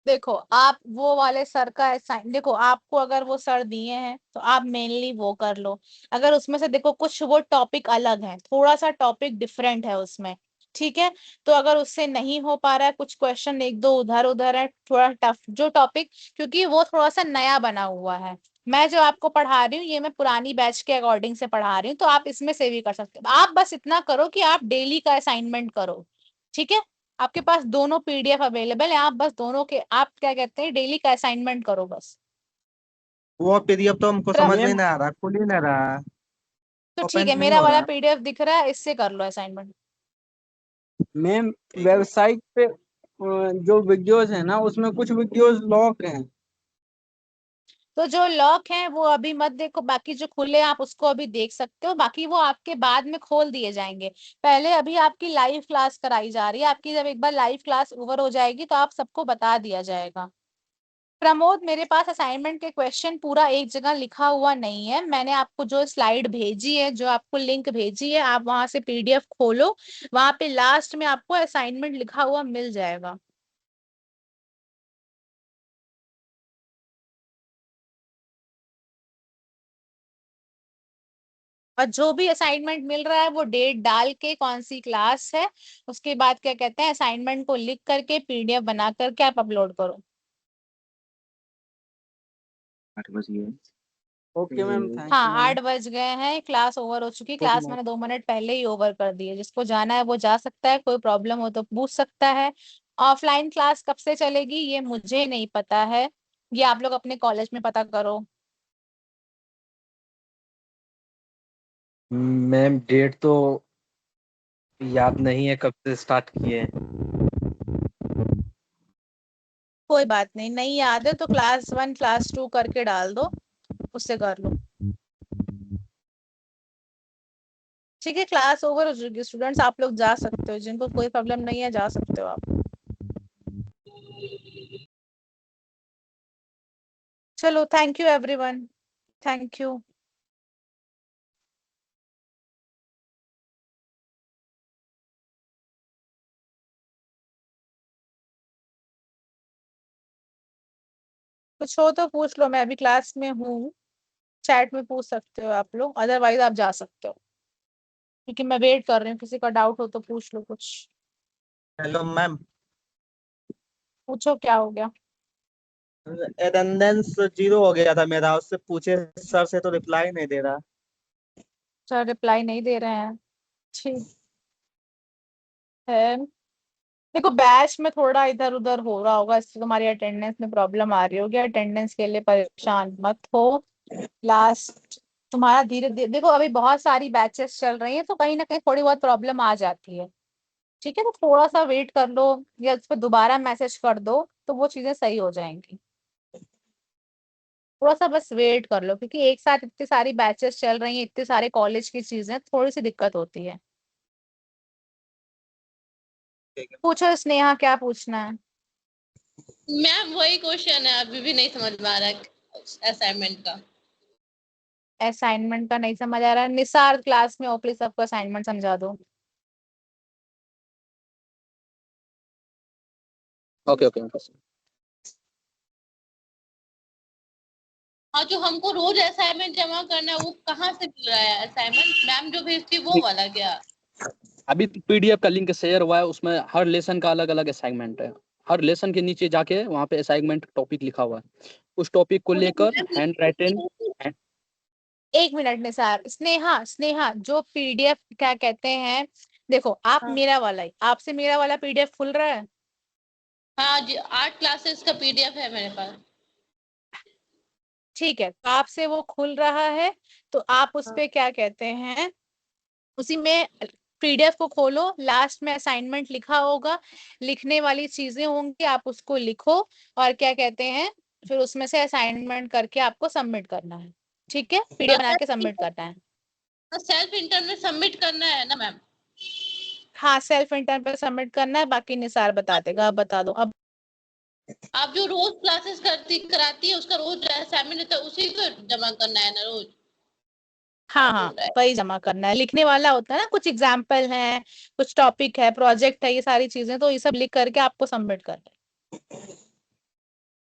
देखो आप वो वाले सर का असाइन, देखो आपको अगर वो सर दिए हैं तो आप मेनली वो कर लो। अगर उसमें से देखो कुछ वो टॉपिक अलग है, थोड़ा सा टॉपिक डिफरेंट है उसमें, ठीक है, तो अगर उससे नहीं हो पा रहा है, कुछ क्वेश्चन एक दो उधर उधर है, थोड़ा टफ जो टॉपिक, क्योंकि वो थोड़ा सा नया बना हुआ है, मैं जो आपको पढ़ा रही हूँ ये मैं पुरानी बैच के अकॉर्डिंग से पढ़ा रही हूँ, तो आप इसमें से भी कर सकते हो। आप बस इतना करो कि आप डेली का असाइनमेंट करो, ठीक है। आपके पास दोनों पीडीएफ अवेलेबल है, आप बस दोनों के आप क्या कहते हैं डेली का असाइनमेंट करो बस। वो पीडीएफ तो हमको समझ में मैम नहीं आ रहा, खुल ही नहीं रहा, तो ठीक ओपन है, नहीं मेरा हो वाला रहा। पीडीएफ दिख रहा है, इससे कर लो असाइनमेंट। मैम वेबसाइट पे जो वीडियोस है ना उसमें कुछ वीडियोस लॉक हैं। तो जो लॉक है वो अभी मत देखो, बाकी जो खुले आप उसको अभी देख सकते हो, बाकी वो आपके बाद में खोल दिए जाएंगे। पहले अभी आपकी लाइव क्लास कराई जा रही है, आपकी जब एक बार लाइव क्लास ओवर हो जाएगी तो आप सबको बता दिया जाएगा। प्रमोद, मेरे पास असाइनमेंट के क्वेश्चन पूरा एक जगह लिखा हुआ नहीं है, मैंने आपको जो स्लाइड भेजी है, जो आपको लिंक भेजी है, आप वहां से पीडीएफ खोलो, वहां पे लास्ट में आपको असाइनमेंट लिखा हुआ मिल जाएगा। और जो भी असाइनमेंट मिल रहा है वो डेट डाल के कौन सी क्लास है, उसके बाद क्या कहते हैं असाइनमेंट को लिख करके पीडीएफ बना करके आप अपलोड करो। 8 बजे ओके मैम, थैंक यू हाँ, मैम। 8 बज गए हैं, क्लास ओवर हो चुकी। Okay class ma'am. मैंने 2 मिनट पहले ही ओवर कर दी है, जिसको जाना है वो जा सकता है, कोई प्रॉब्लम हो तो पूछ सकता है। ऑफलाइन क्लास कब से चलेगी ये मुझे नहीं पता है, ये आप लोग अपने कॉलेज में पता करो। मैम डेट तो याद नहीं है कब से स्टार्ट किए हैं। कोई बात नहीं, नहीं याद है तो क्लास 1 क्लास 2 करके डाल दो, उससे कर लो, ठीक है। क्लास ओवर हो चुकी है स्टूडेंट्स, आप लोग जा सकते हो, जिनको कोई प्रॉब्लम नहीं है जा सकते हो आप। चलो, thank you everyone, thank you. कुछ हो तो पूछ लो, मैं अभी क्लास में हूँ, चैट में पूछ सकते हो आप लोग, अदरवाइज आप जा सकते हो, क्योंकि मैं वेट कर रही हूँ, किसी का डाउट हो तो पूछ लो कुछ। हेलो मैम, पूछो क्या हो गया। अटेंडेंस 0 हो गया था मेरा, उससे पूछे सर से तो रिप्लाई नहीं दे रहा। सर रिप्लाई नहीं दे रहे हैं, ठीक है। देखो बैच में थोड़ा इधर उधर हो रहा होगा, इससे तुम्हारी अटेंडेंस में प्रॉब्लम आ रही होगी, अटेंडेंस के लिए परेशान मत हो। लास्ट तुम्हारा धीरे धीरे देखो, अभी बहुत सारी बैचेस चल रही हैं तो कहीं ना कहीं थोड़ी बहुत प्रॉब्लम आ जाती है, ठीक है। तो थोड़ा सा वेट कर लो या उस पर दोबारा मैसेज कर दो तो वो चीजें सही हो जाएंगी। थोड़ा सा बस वेट कर लो, क्योंकि एक साथ इतनी सारी बैचेस चल रही हैं, इतने सारे कॉलेज की चीजें, थोड़ी सी दिक्कत होती है। पूछो स्नेहा, क्या पूछना है। मैम वही क्वेश्चन है, अभी भी नहीं समझ में आ रहा है असाइनमेंट का। असाइनमेंट का नहीं समझ आ रहा है, निसार क्लास में ओपली सबको असाइनमेंट समझा दो। Okay okay. हाँ, जो हमको रोज असाइनमेंट जमा करना है वो कहाँ से मिल रहा है असाइनमेंट? मैम जो भेजती है वो वाला क्या? अभी पीडीएफ का लिंक शेयर हुआ है, उसमें हर लेसन का अलग अलग असाइनमेंट है। हर लेसन के नीचे जाके वहाँ पे असाइनमेंट टॉपिक लिखा हुआ है, उस टॉपिक को लेकर हैंड राइटिंग। एक मिनट निसार, स्नेहा स्नेहा, जो पीडीएफ क्या कहते हैं, देखो आप हाँ। मेरा वाला ही, आपसे मेरा वाला पीडीएफ खुल रहा है। हाँ जी, 8 क्लासेस का पीडीएफ है मेरे पास। ठीक है, तो आपसे वो खुल रहा है, तो आप उस पे क्या कहते हैं, उसी में पीडीएफ को खोलो, लास्ट में असाइनमेंट लिखा होगा, लिखने वाली चीजें होंगी, आप उसको लिखो, और क्या कहते हैं फिर उसमें से असाइनमेंट करके आपको सबमिट करना है, ठीक है। पीडीएफ बना के सबमिट करना है। सेल्फ इंटर में सबमिट करना है ना मैम? हाँ, सेल्फ इंटर पे सबमिट करना है, बाकी निसार बता देगा, आप बता दो अब। आप जो रोज क्लासेस कराती है उसका रोज असाइनमेंट रहता है, उसी को जमा करना है ना रोज? हाँ हाँ, वही जमा करना है, लिखने वाला होता है ना, कुछ एग्जाम्पल है, कुछ टॉपिक है, प्रोजेक्ट है, ये सारी चीजें, तो ये सब लिख करके आपको सबमिट करना है।